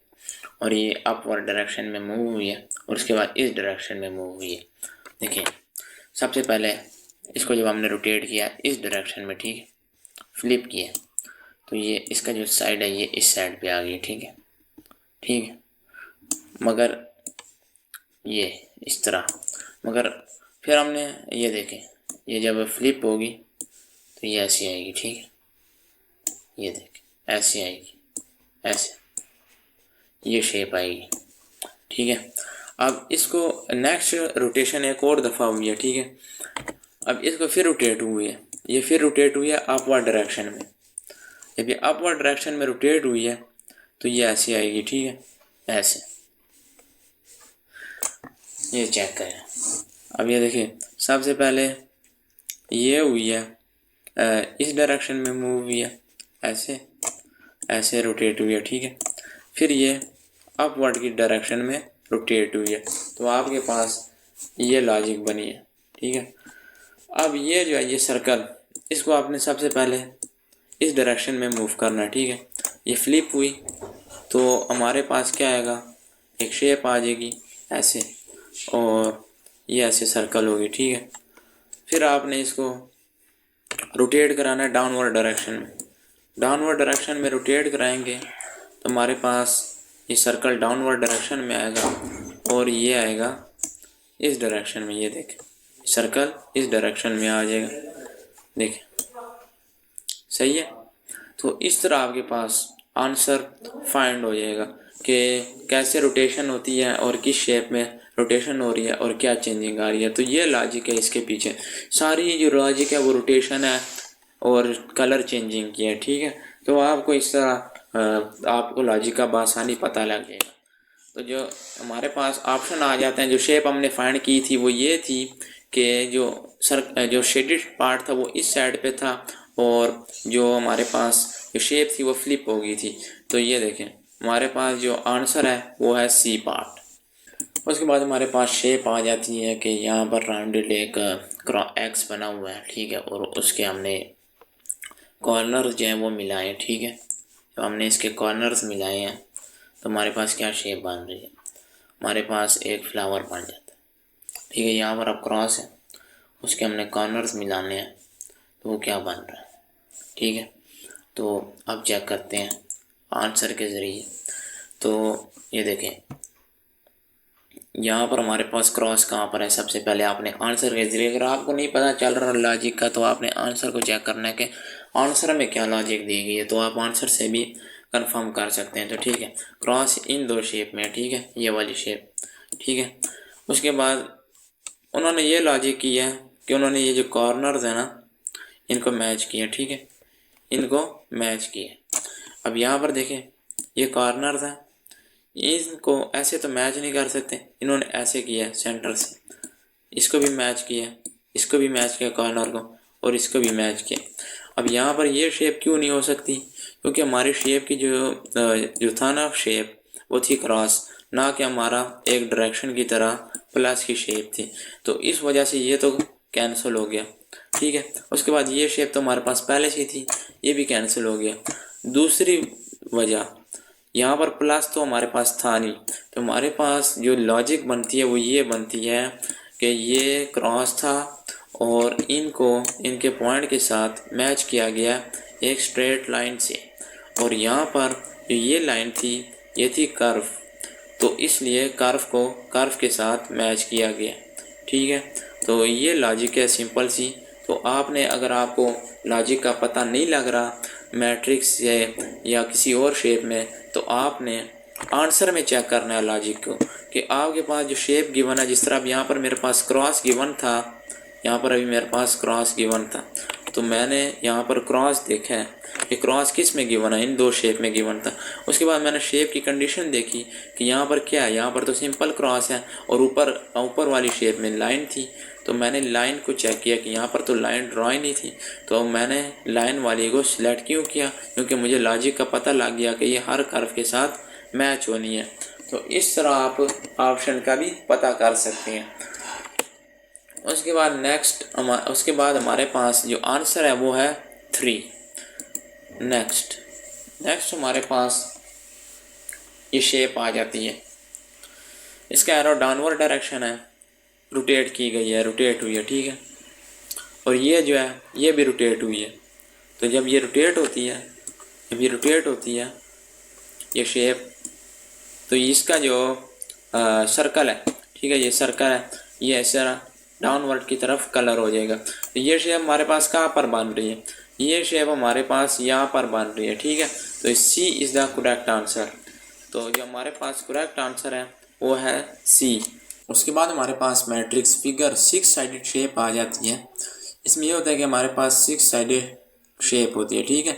और ये अपवर्ड डायरेक्शन में मूव हुई है और उसके बाद इस डायरेक्शन में मूव हुई है। देखिए, सबसे पहले इसको जब हमने रोटेट किया इस डायरेक्शन में, ठीक है, फ्लिप किया, तो ये इसका जो साइड है ये इस साइड पे आ गई, ठीक है, ठीक है। मगर ये इस तरह, मगर फिर हमने ये देखें, ये जब फ्लिप होगी तो ये ऐसी आएगी, ठीक है, ये देखें ऐसी आएगी, ऐसे ये शेप आएगी, ठीक है। अब इसको नेक्स्ट रोटेशन एक और दफ़ा हुई है, ठीक है। अब इसको फिर रोटेट हुई है, ये फिर रोटेट हुई है अपवर्ड डायरेक्शन में। जब ये अपवर्ड डायरेक्शन में रोटेट हुई है तो ये ऐसी आएगी, ठीक है, ऐसे। ये चेक करें। अब ये देखिए, सबसे पहले ये हुई है इस डायरेक्शन में मूव हुई है, ऐसे ऐसे रोटेट हुई है, ठीक है। फिर ये अपवर्ड की डायरेक्शन में रोटेट हुई है। तो आपके पास ये लॉजिक बनी है, ठीक है। अब ये जो है ये सर्कल, इसको आपने सबसे पहले इस डायरेक्शन में मूव करना है, ठीक है। ये फ्लिप हुई तो हमारे पास क्या आएगा, एक शेप आ जाएगी ऐसे और ये ऐसे सर्कल होगी, ठीक है। फिर आपने इसको रोटेट कराना है डाउनवर्ड डायरेक्शन में। डाउनवर्ड डायरेक्शन में रोटेट कराएंगे तो हमारे पास ये सर्कल डाउनवर्ड डायरेक्शन में आएगा और ये आएगा इस डायरेक्शन में। ये देखें, सर्कल इस डायरेक्शन में आ जाएगा, देखें, सही है। तो इस तरह आपके पास आंसर फाइंड हो जाएगा कि कैसे रोटेशन होती है और किस शेप में रोटेशन हो रही है और क्या चेंजिंग आ रही है। तो ये लॉजिक है इसके पीछे, सारी जो लॉजिक है वो रोटेशन है और कलर चेंजिंग की है, ठीक है। तो आपको इस तरह आपको लॉजिक का बआसानी पता लग जाएगा। तो जो हमारे पास ऑप्शन आ जाते हैं, जो शेप हमने फाइंड की थी वो ये थी कि जो शेडेड पार्ट था वो इस साइड पे था और जो हमारे पास जो शेप थी वो फ्लिप हो गई थी। तो ये देखें, हमारे पास जो आंसर है वो है सी पार्ट। उसके बाद हमारे पास शेप आ जाती है कि यहाँ पर राउंडेड एक एक्स बना हुआ है, ठीक है, और उसके हमने कॉर्नर जो हैं वो मिलाए, ठीक है। तो हमने इसके कॉर्नर्स मिलाए हैं तो हमारे पास क्या शेप बन रही है, हमारे पास एक फ्लावर बन जाता है, ठीक है। यहाँ पर अब क्रॉस है, उसके हमने कॉर्नर्स मिलाने हैं तो वो क्या बन रहा है, ठीक है। तो अब चेक करते हैं आंसर के ज़रिए। तो ये देखें, यहाँ पर हमारे पास क्रॉस कहाँ पर है, सबसे पहले आपने आंसर के ज़रिए, अगर आपको नहीं पता चल रहा लॉजिक का तो आपने आंसर को चेक करना है कि आंसर में क्या लॉजिक दी गई है, तो आप आंसर से भी कंफर्म कर सकते हैं। तो ठीक है, क्रॉस इन दो शेप में, ठीक है, ये वाली शेप, ठीक है। उसके बाद उन्होंने ये लॉजिक किया है कि उन्होंने ये जो कॉर्नर्स है ना इनको मैच किया, ठीक है, इनको मैच किया। अब यहाँ पर देखें, ये कॉर्नर्स हैं, इनको ऐसे तो मैच नहीं कर सकते, इन्होंने ऐसे किया है सेंटर से, इसको भी मैच किया, इसको भी मैच किया कॉर्नर को, और इसको भी मैच किया। अब यहाँ पर ये शेप क्यों नहीं हो सकती, क्योंकि हमारी शेप की जो था ना शेप वो थी क्रॉस, ना कि हमारा एक डायरेक्शन की तरह प्लस की शेप थी। तो इस वजह से ये तो कैंसिल हो गया, ठीक है। उसके बाद ये शेप तो हमारे पास पहले से थी, ये भी कैंसिल हो गया। दूसरी वजह, यहाँ पर प्लस तो हमारे पास था नहीं, तो हमारे पास जो लॉजिक बनती है वो ये बनती है कि ये क्रॉस था और इनको इनके पॉइंट के साथ मैच किया गया एक स्ट्रेट लाइन से, और यहाँ पर जो ये लाइन थी ये थी कर्व, तो इसलिए कर्व के साथ मैच किया गया, ठीक है। तो ये लॉजिक है सिंपल सी। तो आपने, अगर आपको लॉजिक का पता नहीं लग रहा मैट्रिक्स से या किसी और शेप में, तो आपने आंसर में चेक करना है लॉजिक को कि आपके पास जो शेप गिवन है, जिस तरह अब यहाँ पर मेरे पास क्रॉस गिवन था, यहाँ पर अभी मेरे पास क्रॉस गिवन था, तो मैंने यहाँ पर क्रॉस देखा है कि क्रॉस किस में गिवन है, इन दो शेप में गिवन था। उसके बाद मैंने शेप की कंडीशन देखी कि यहाँ पर क्या है, यहाँ पर तो सिंपल क्रॉस है और ऊपर वाली शेप में लाइन थी। तो मैंने लाइन को चेक किया कि यहाँ पर तो लाइन ड्रॉ ही नहीं थी, तो मैंने लाइन वाली को सिलेक्ट क्यों किया, क्योंकि मुझे लॉजिक का पता लग गया कि ये हर कर्व के साथ मैच होनी है। तो इस तरह आप ऑप्शन का भी पता कर सकते हैं। उसके बाद हमारे पास जो आंसर है वो है 3। नेक्स्ट हमारे पास ये शेप आ जाती है, इसका एरो डाउनवर्ड डायरेक्शन है, रोटेट की गई है, रोटेट हुई है, ठीक है। और ये जो है ये भी रोटेट हुई है। तो जब ये रोटेट होती है ये शेप, तो इसका जो सर्कल है, ठीक है, ये सर्कल है, ये ऐसा डाउनवर्ड की तरफ कलर हो जाएगा। तो ये शेप हमारे पास कहाँ पर बन रही है, ये शेप हमारे पास यहाँ पर बन रही है, ठीक है। तो सी इज़ द करेक्ट आंसर। तो जो हमारे पास करेक्ट आंसर है वो है सी। उसके बाद हमारे पास मैट्रिक्स फिगर 6 साइडेड शेप आ जाती है। इसमें ये होता है कि हमारे पास 6 साइडेड शेप होती है, ठीक है।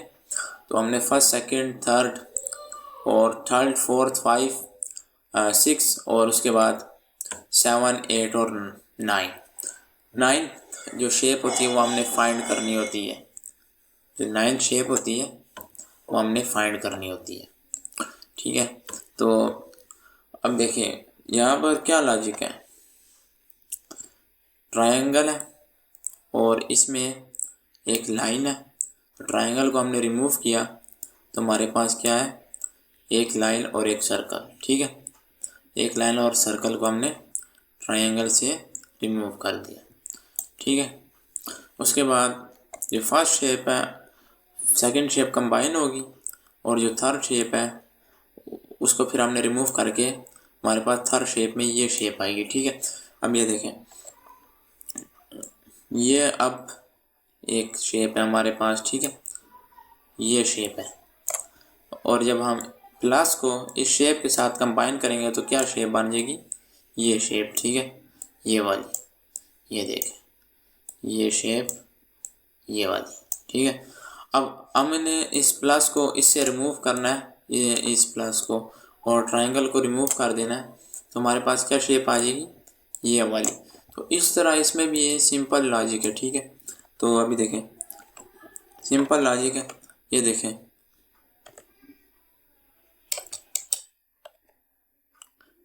तो हमने फर्स्ट, सेकंड, थर्ड और थर्ड, फोर्थ, 5, 6 और उसके बाद 7, 8 और 9 जो शेप होती है वो हमने फाइंड करनी होती है। जो 9 शेप होती है वो हमने फाइंड करनी होती है, ठीक है। तो अब देखिए यहाँ पर क्या लॉजिक है, ट्रायंगल है और इसमें एक लाइन है। तो ट्रायंगल को हमने रिमूव किया तो हमारे पास क्या है, एक लाइन और एक सर्कल, ठीक है। एक लाइन और सर्कल को हमने ट्रायंगल से रिमूव कर दिया, ठीक है। उसके बाद जो फर्स्ट शेप है सेकंड शेप कंबाइन होगी और जो थर्ड शेप है उसको फिर हमने रिमूव करके हमारे पास थर्ड शेप में ये शेप आएगी, ठीक है। अब ये देखें, ये अब एक शेप है हमारे पास, ठीक है, ये शेप है। और जब हम प्लस को इस शेप के साथ कंबाइन करेंगे तो क्या शेप बन जाएगी, ये शेप, ठीक है, ये वाली, ये देखें, ये शेप, ये वाली, ठीक है। अब हमने इस प्लस को इससे रिमूव करना है, ये इस प्लस को, और ट्रायंगल को रिमूव कर देना है, तो हमारे पास क्या शेप आ जाएगी, ये वाली। तो इस तरह इसमें भी ये सिंपल लॉजिक है, ठीक है। तो अभी देखें, सिंपल लॉजिक है, ये देखें,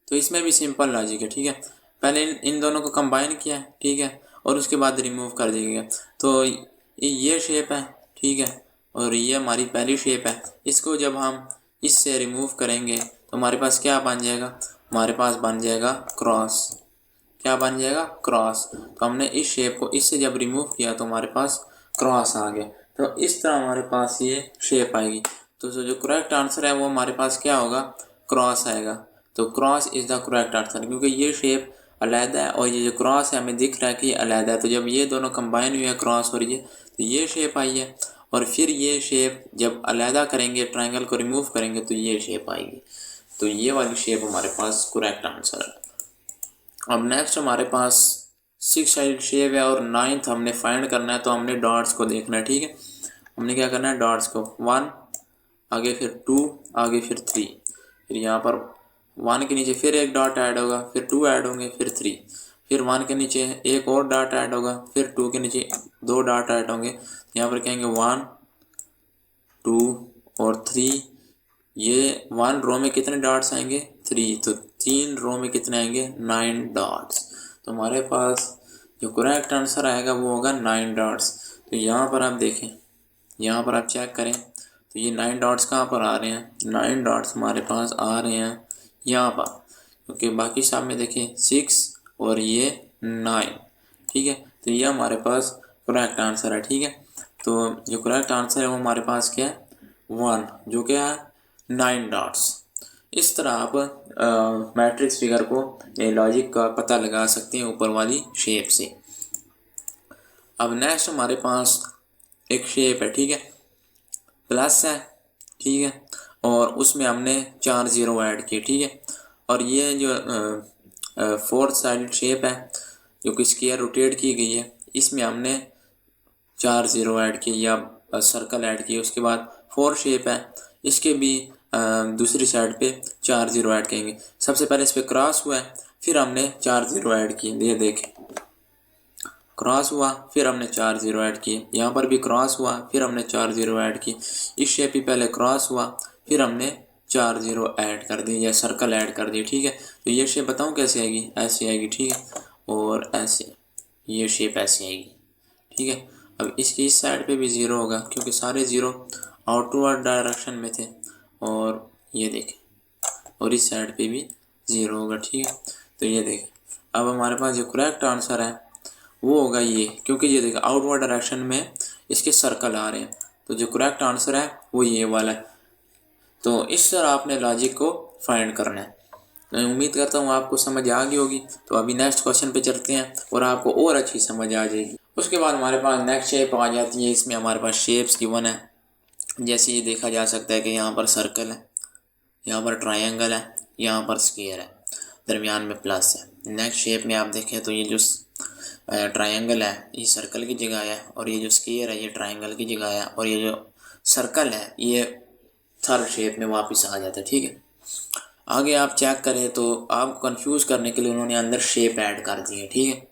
तो इसमें भी सिंपल लॉजिक है, ठीक है। पहले इन दोनों को कंबाइन किया, ठीक है, और उसके बाद रिमूव कर दिया। तो ये शेप है, ठीक है, और ये हमारी पहली शेप है। इसको जब हम इससे रिमूव करेंगे तो हमारे पास क्या बन जाएगा, हमारे पास बन जाएगा क्रॉस। क्या बन जाएगा, क्रॉस। तो हमने इस शेप को इससे जब रिमूव किया तो हमारे पास क्रॉस आ गया। तो इस तरह हमारे पास ये शेप आएगी। तो जो करेक्ट आंसर है वो हमारे पास क्या होगा, क्रॉस आएगा। तो cross is the correct answer, क्योंकि ये शेप अलहदा है और ये जो क्रॉस है हमें दिख रहा है कि अलहदा है। तो जब ये दोनों कंबाइन हुए हैं, क्रॉस और ये, तो ये शेप आई है। और फिर ये शेप जब अलहदा करेंगे, ट्रायंगल को रिमूव करेंगे, तो ये शेप आएगी। तो ये वाली शेप हमारे पास करेक्ट आंसर है। अब नेक्स्ट हमारे पास 6 साइड शेप है और 9th हमने फाइंड करना है। तो हमने डॉट्स को देखना है, ठीक है। हमने क्या करना है, डॉट्स को 1 आगे, फिर 2 आगे, फिर 3, फिर यहाँ पर 1 के नीचे फिर एक डॉट ऐड होगा, फिर 2 ऐड होंगे, फिर 3, फिर 1 के नीचे एक और डॉट ऐड होगा, फिर 2 के नीचे 2 डॉट ऐड होंगे। यहाँ पर कहेंगे 1 2 और 3। ये 1 रो में कितने डॉट्स आएंगे, 3। तो 3 रो में कितने आएंगे, 9 डॉट्स। तो हमारे पास जो करेक्ट आंसर आएगा वो होगा 9 डॉट्स। तो यहाँ पर आप देखें, यहाँ पर आप चेक करें, तो ये 9 डॉट्स कहाँ पर आ रहे हैं, 9 डॉट्स हमारे पास आ रहे हैं यहाँ पर, क्योंकि बाकी सब में देखें 6 और ये 9, ठीक है। तो ये हमारे पास करेक्ट आंसर है, ठीक है। तो जो करेक्ट आंसर है वो हमारे पास क्या है, 1, जो क्या है 9 डॉट्स। इस तरह आप मैट्रिक्स फिगर को लॉजिक का पता लगा सकते हैं ऊपर वाली शेप से। अब नेक्स्ट हमारे पास एक शेप है, ठीक है, प्लस है, ठीक है, और उसमें हमने 4 0 ऐड किए, ठीक है। और ये जो 4th साइड शेप है जो कि स्क्वायर रोटेट की गई है, इसमें हमने 4 0 ऐड किए या सर्कल ऐड किए। उसके बाद 4 शेप है, इसके भी दूसरी साइड पे 4 जीरो ऐड करेंगे। सबसे पहले इस पर क्रॉस हुआ है, फिर हमने 4 जीरो ऐड किए। ये देखें, क्रॉस हुआ, फिर हमने 4 जीरो ऐड किए। यहाँ पर भी क्रॉस हुआ, फिर हमने 4 जीरो ऐड किए। इस शेप भी पहले क्रॉस हुआ, फिर हमने 4 जीरो ऐड कर दिए या सर्कल ऐड कर दिए। ठीक है, तो ये शेप बताऊँ कैसे आएगी, ऐसे आएगी। ठीक है, और ऐसे ये शेप ऐसे आएगी। ठीक है, अब इसकी इस साइड पे भी ज़ीरो होगा क्योंकि सारे ज़ीरो आउटवर्ड डायरेक्शन में थे। और ये देखें, और इस साइड पे भी ज़ीरो होगा। ठीक है, तो ये देखें, अब हमारे पास जो करेक्ट आंसर है वो होगा ये, क्योंकि ये देखिए आउटवर्ड डायरेक्शन में इसके सर्कल आ रहे हैं, तो जो करेक्ट आंसर है वो ये वाला है। तो इस तरह आपने लॉजिक को फाइंड करना है। मैं उम्मीद करता हूँ आपको समझ आ गई होगी। तो अभी नेक्स्ट क्वेश्चन पे चलते हैं और आपको और अच्छी समझ आ जाएगी। उसके बाद हमारे पास नेक्स्ट शेप आ जाती है। इसमें हमारे पास शेप्स गिवन है, जैसे ये देखा जा सकता है कि यहाँ पर सर्कल है, यहाँ पर ट्रायंगल है, यहाँ पर स्क्वायर है, दरमियान में प्लस है। नेक्स्ट शेप में आप देखें तो ये जो ट्रायंगल है ये सर्कल की जगह है, और ये जो स्क्वायर है ये ट्रायंगल की जगह है, और ये जो सर्कल है ये थर्ड शेप में वापस आ जाता है। ठीक है, आगे आप चेक करें तो आपको कंफ्यूज करने के लिए उन्होंने अंदर शेप ऐड कर दी है। ठीक है,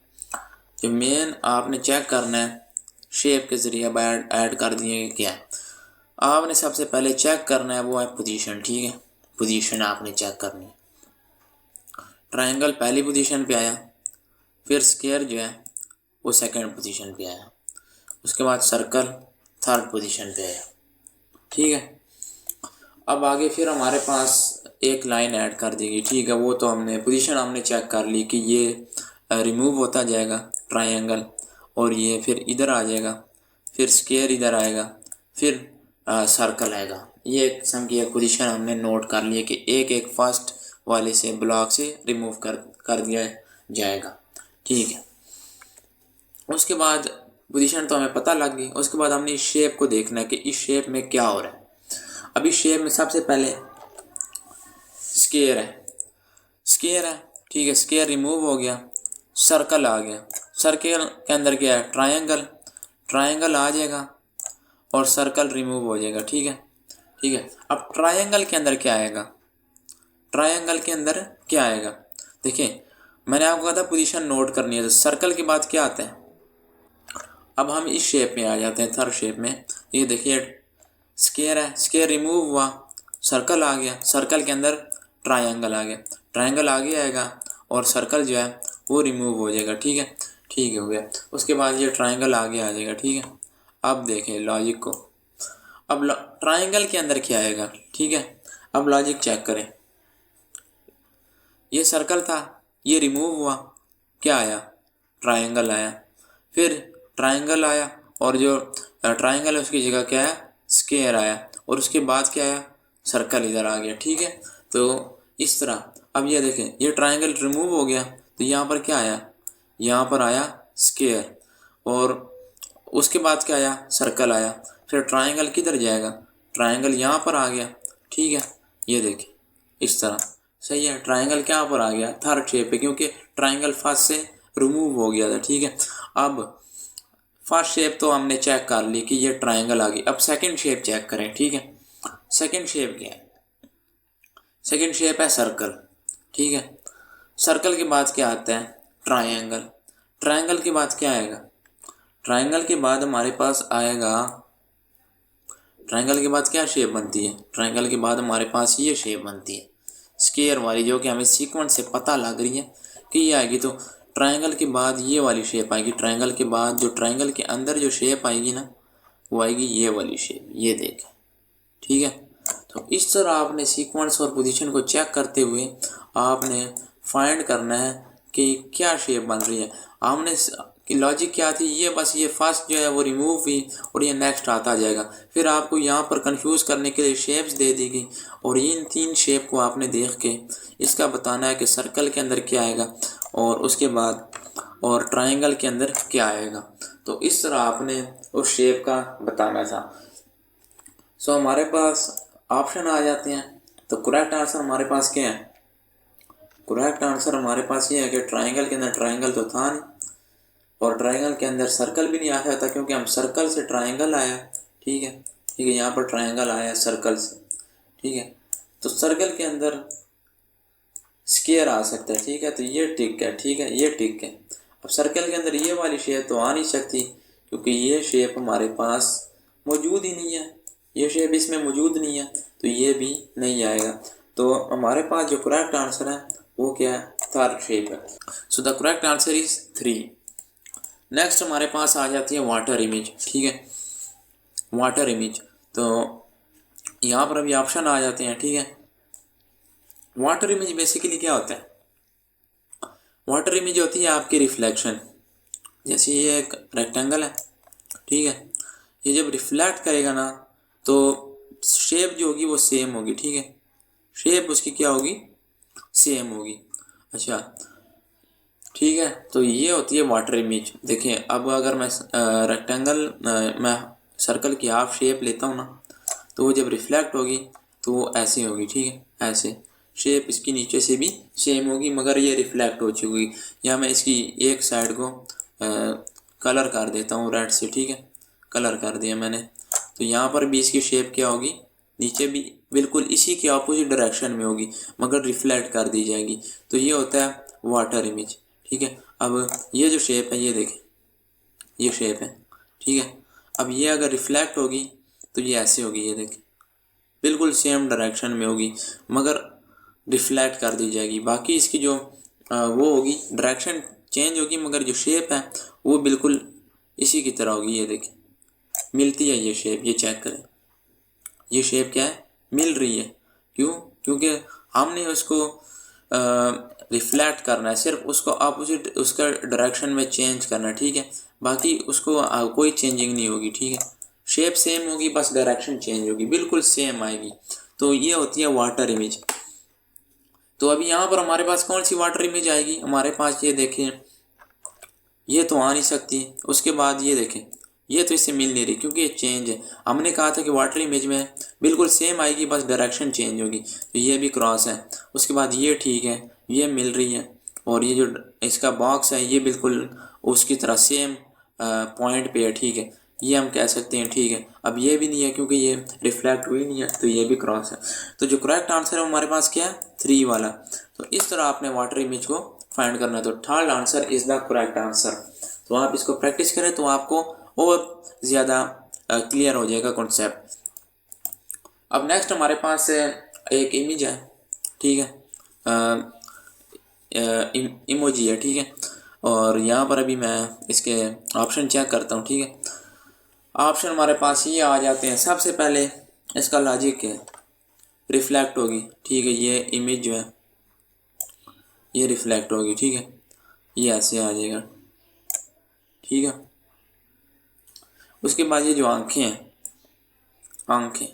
जो मेन आपने चेक करना है शेप के ज़रिए ऐड कर दिए क्या है, आपने सबसे पहले चेक करना है वो है पोजीशन। ठीक है, पोजीशन आपने चेक करनी है। ट्रायंगल पहली पोजीशन पे आया, फिर स्क्वायर जो है वो सेकंड पोजीशन पे आया, उसके बाद सर्कल थर्ड पोजीशन पे आया। ठीक है, अब आगे फिर हमारे पास एक लाइन ऐड कर देगी। ठीक है, वो तो हमने पोजीशन हमने चेक कर ली कि ये रिमूव होता जाएगा ट्रायंगल, और ये फिर इधर आ जाएगा, फिर स्क्वायर इधर आएगा, फिर सर्कल आएगा। ये एक किस्म की एक पोजीशन हमने नोट कर ली है कि एक एक फर्स्ट वाले से ब्लॉक से रिमूव कर दिया जाएगा। ठीक है, उसके बाद पोजीशन तो हमें पता लग गई। उसके बाद हमने इस शेप को देखना है कि इस शेप में क्या हो रहा है। अब इस शेप में सबसे पहले स्क्वायर है, स्क्वायर है। ठीक है, स्क्वायर रिमूव हो गया, सर्कल आ गया। सर्कल के अंदर क्या है, ट्रायंगल, ट्रायंगल आ जाएगा और सर्कल रिमूव हो जाएगा। ठीक है, ठीक है, अब ट्रायंगल के अंदर क्या आएगा, ट्रायंगल के अंदर क्या आएगा, देखिए मैंने आपको कहा था पोजीशन नोट करनी है। तो सर्कल के बाद क्या आता है, अब हम इस शेप में आ जाते हैं, थर्ड शेप में। ये देखिए स्क्वायर है, स्क्वायर रिमूव हुआ, सर्कल आ गया, सर्कल के अंदर ट्रायंगल आ गया, ट्रायंगल आगे आएगा और सर्कल जो है वो रिमूव हो जाएगा। ठीक है, ठीक हो गया। उसके बाद ये ट्रायंगल आगे आ जाएगा। ठीक है, अब देखें लॉजिक को, अब ट्रायंगल के अंदर क्या आएगा। ठीक है, अब लॉजिक चेक करें, ये सर्कल था, ये रिमूव हुआ, क्या आया, ट्रायंगल आया, फिर ट्रायंगल आया और जो ट्रायंगल है उसकी जगह क्या है, स्क्वायर आया, और उसके बाद क्या आया, सर्कल इधर आ गया। ठीक है, तो इस तरह अब ये देखें, ये ट्रायंगल रिमूव हो गया तो यहाँ पर क्या आया, यहाँ पर आया स्क्वायर, और उसके बाद क्या आया, सर्कल आया। फिर ट्रायंगल किधर जाएगा, ट्रायंगल यहाँ पर आ गया। ठीक है, ये देखिए इस तरह सही है, ट्रायंगल क्या पर आ गया, थर्ड शेप पे, क्योंकि ट्रायंगल फर्स्ट से रिमूव हो गया था। ठीक है, अब फर्स्ट शेप तो हमने चेक कर ली कि ये ट्रायंगल आ गई। अब सेकंड शेप चेक करें। ठीक है, सेकंड शेप क्या है, सेकंड शेप है सर्कल। ठीक है, सर्कल के बाद क्या आता है, ट्रायंगल, ट्रायंगल के बाद क्या आएगा, ट्रायंगल के बाद हमारे पास आएगा, ट्रायंगल के बाद क्या शेप बनती है, ट्रायंगल के बाद हमारे पास ये शेप बनती है स्क्वायर वाली, जो कि हमें सीक्वेंस से पता लग रही है कि ये आएगी। तो ट्रायंगल के बाद ये वाली शेप आएगी, ट्रायंगल के बाद जो ट्रायंगल के अंदर जो शेप आएगी ना वो आएगी ये वाली शेप, ये देखें। ठीक है, तो इस तरह आपने सीक्वेंस और पोजीशन को चेक करते हुए आपने फाइंड करना है कि क्या शेप बन रही है। हमने कि लॉजिक क्या थी, ये बस ये फर्स्ट जो है वो रिमूव हुई और ये नेक्स्ट आता जाएगा। फिर आपको यहाँ पर कंफ्यूज करने के लिए शेप्स दे दी गई और इन तीन शेप को आपने देख के इसका बताना है कि सर्कल के अंदर क्या आएगा और उसके बाद और ट्रायंगल के अंदर क्या आएगा। तो इस तरह आपने उस शेप का बताना था। सो हमारे पास ऑप्शन आ जाते हैं। तो करेक्ट आंसर हमारे पास क्या है, करेक्ट आंसर हमारे पास ये है कि ट्रायंगल के अंदर ट्रायंगल तो था नहीं और ट्रायंगल के अंदर सर्कल भी नहीं आया था, क्योंकि हम सर्कल से ट्रायंगल आया। ठीक है। ठीक है, यहाँ पर ट्रायंगल आया सर्कल से, ठीक है। तो सर्कल के अंदर स्क्वायर आ सकता है, ठीक है। तो ये टिक है, ठीक है, ये टिक है। अब सर्कल के अंदर ये वाली शेप तो आ नहीं सकती क्योंकि ये शेप हमारे पास मौजूद ही नहीं है, ये शेप इसमें मौजूद नहीं है, तो ये भी नहीं आएगा। तो हमारे पास जो करेक्ट आंसर है वो क्या है, थर्ड शेप है। So the correct answer is 3। Next हमारे पास आ जाती है वाटर इमेज, ठीक है। वाटर इमेज, तो यहाँ पर अभी ऑप्शन आ जाते हैं, ठीक है। वाटर इमेज बेसिकली क्या होता है, वाटर इमेज होती है आपकी रिफ्लेक्शन। जैसे ये एक रेक्टेंगल है, ठीक है, ये जब रिफ्लेक्ट करेगा ना तो शेप जो होगी वो सेम होगी, ठीक है। शेप उसकी क्या होगी, सेम होगी। अच्छा, ठीक है, तो ये होती है वाटर इमेज। देखिए अब अगर मैं रेक्टेंगल मैं सर्कल की हाफ शेप लेता हूँ ना, तो वो जब रिफ्लेक्ट होगी तो वो ऐसे होगी, ठीक है, ऐसे शेप इसकी नीचे से भी सेम होगी, मगर ये रिफ्लेक्ट हो चुकी होगी। या मैं इसकी एक साइड को कलर कर देता हूँ रेड से, ठीक है, कलर कर दिया मैंने, तो यहाँ पर भी इसकी शेप क्या होगी, नीचे भी बिल्कुल इसी के ऑपोजिट डायरेक्शन में होगी, मगर रिफ्लेक्ट कर दी जाएगी। तो ये होता है वाटर इमेज, ठीक है। अब ये जो शेप है, ये देखें, ये शेप है, ठीक है। अब ये अगर रिफ्लेक्ट होगी तो ये ऐसे होगी, ये देखें, बिल्कुल सेम डायरेक्शन में होगी, मगर रिफ्लेक्ट कर दी जाएगी। बाकी इसकी जो वो होगी, डायरेक्शन चेंज होगी, मगर जो शेप है वो बिल्कुल इसी की तरह होगी। ये देखें, मिलती है ये शेप, ये चेक करें, ये शेप क्या है, मिल रही है। क्यों, क्योंकि हमने उसको रिफ्लेक्ट करना है, सिर्फ उसको अपोजिट उसका डायरेक्शन में चेंज करना है, ठीक है। बाकी उसको कोई चेंजिंग नहीं होगी, ठीक है। शेप सेम होगी, बस डायरेक्शन चेंज होगी, बिल्कुल सेम आएगी। तो ये होती है वाटर इमेज। तो अभी यहाँ पर हमारे पास कौन सी वाटर इमेज आएगी, हमारे पास ये देखें, ये तो आ नहीं सकती। उसके बाद ये देखें, ये तो इससे मिल नहीं रही क्योंकि ये चेंज है। हमने कहा था कि वाटर इमेज में बिल्कुल सेम आएगी, बस डायरेक्शन चेंज होगी, तो ये भी क्रॉस है। उसके बाद ये ठीक है, ये मिल रही है, और ये जो इसका बॉक्स है ये बिल्कुल उसकी तरह सेम पॉइंट पे है, ठीक है, ये हम कह सकते हैं, ठीक है। अब ये भी नहीं है क्योंकि ये रिफ्लेक्ट हुई नहीं है, तो ये भी क्रॉस है। तो जो करेक्ट आंसर है हमारे पास क्या है, 3 वाला। तो इस तरह आपने वाटर इमेज को फाइंड करना है। तो third answer is the correct answer. तो आप इसको प्रैक्टिस करें तो आपको और ज़्यादा क्लियर हो जाएगा कॉन्सेप्ट। अब नेक्स्ट हमारे पास एक इमेज है, ठीक है, इमोजी है, ठीक है। और यहाँ पर अभी मैं इसके ऑप्शन चेक करता हूँ, ठीक है। ऑप्शन हमारे पास ये आ जाते हैं। सबसे पहले इसका लॉजिक है, रिफ्लेक्ट होगी, ठीक है, ये इमेज जो है ये रिफ्लेक्ट होगी, ठीक है, ये ऐसे आ जाएगा, ठीक है। उसके बाद ये जो आंखें हैं, आंखें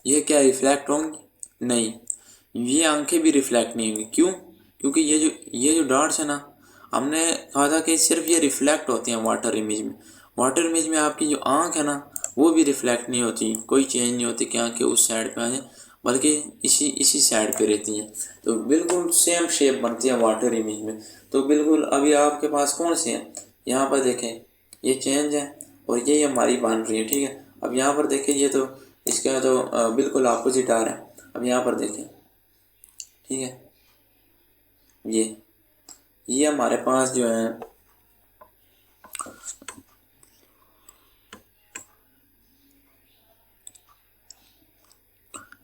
ये क्या रिफ्लेक्ट होंगी, नहीं, ये आंखें भी रिफ्लेक्ट नहीं होंगी। क्यों, क्योंकि ये जो डॉट्स है ना, हमने कहा था कि सिर्फ ये रिफ्लेक्ट होते हैं वाटर इमेज में। वाटर इमेज में आपकी जो आंख है ना वो भी रिफ्लेक्ट नहीं होती, कोई चेंज नहीं होती कि आंखें उस साइड पे आ जाए, बल्कि इसी साइड पे रहती हैं। तो बिल्कुल सेम शेप बनती है वाटर इमेज में। तो बिल्कुल अभी आपके पास कौन से हैं, यहाँ पर देखें, ये चेंज है और ये हमारी बन रही है, ठीक है। अब यहाँ पर देखें, ये तो इसका तो बिल्कुल अपोजिट आ रहा है। अब यहाँ पर देखें, ठीक है, ये हमारे पास जो है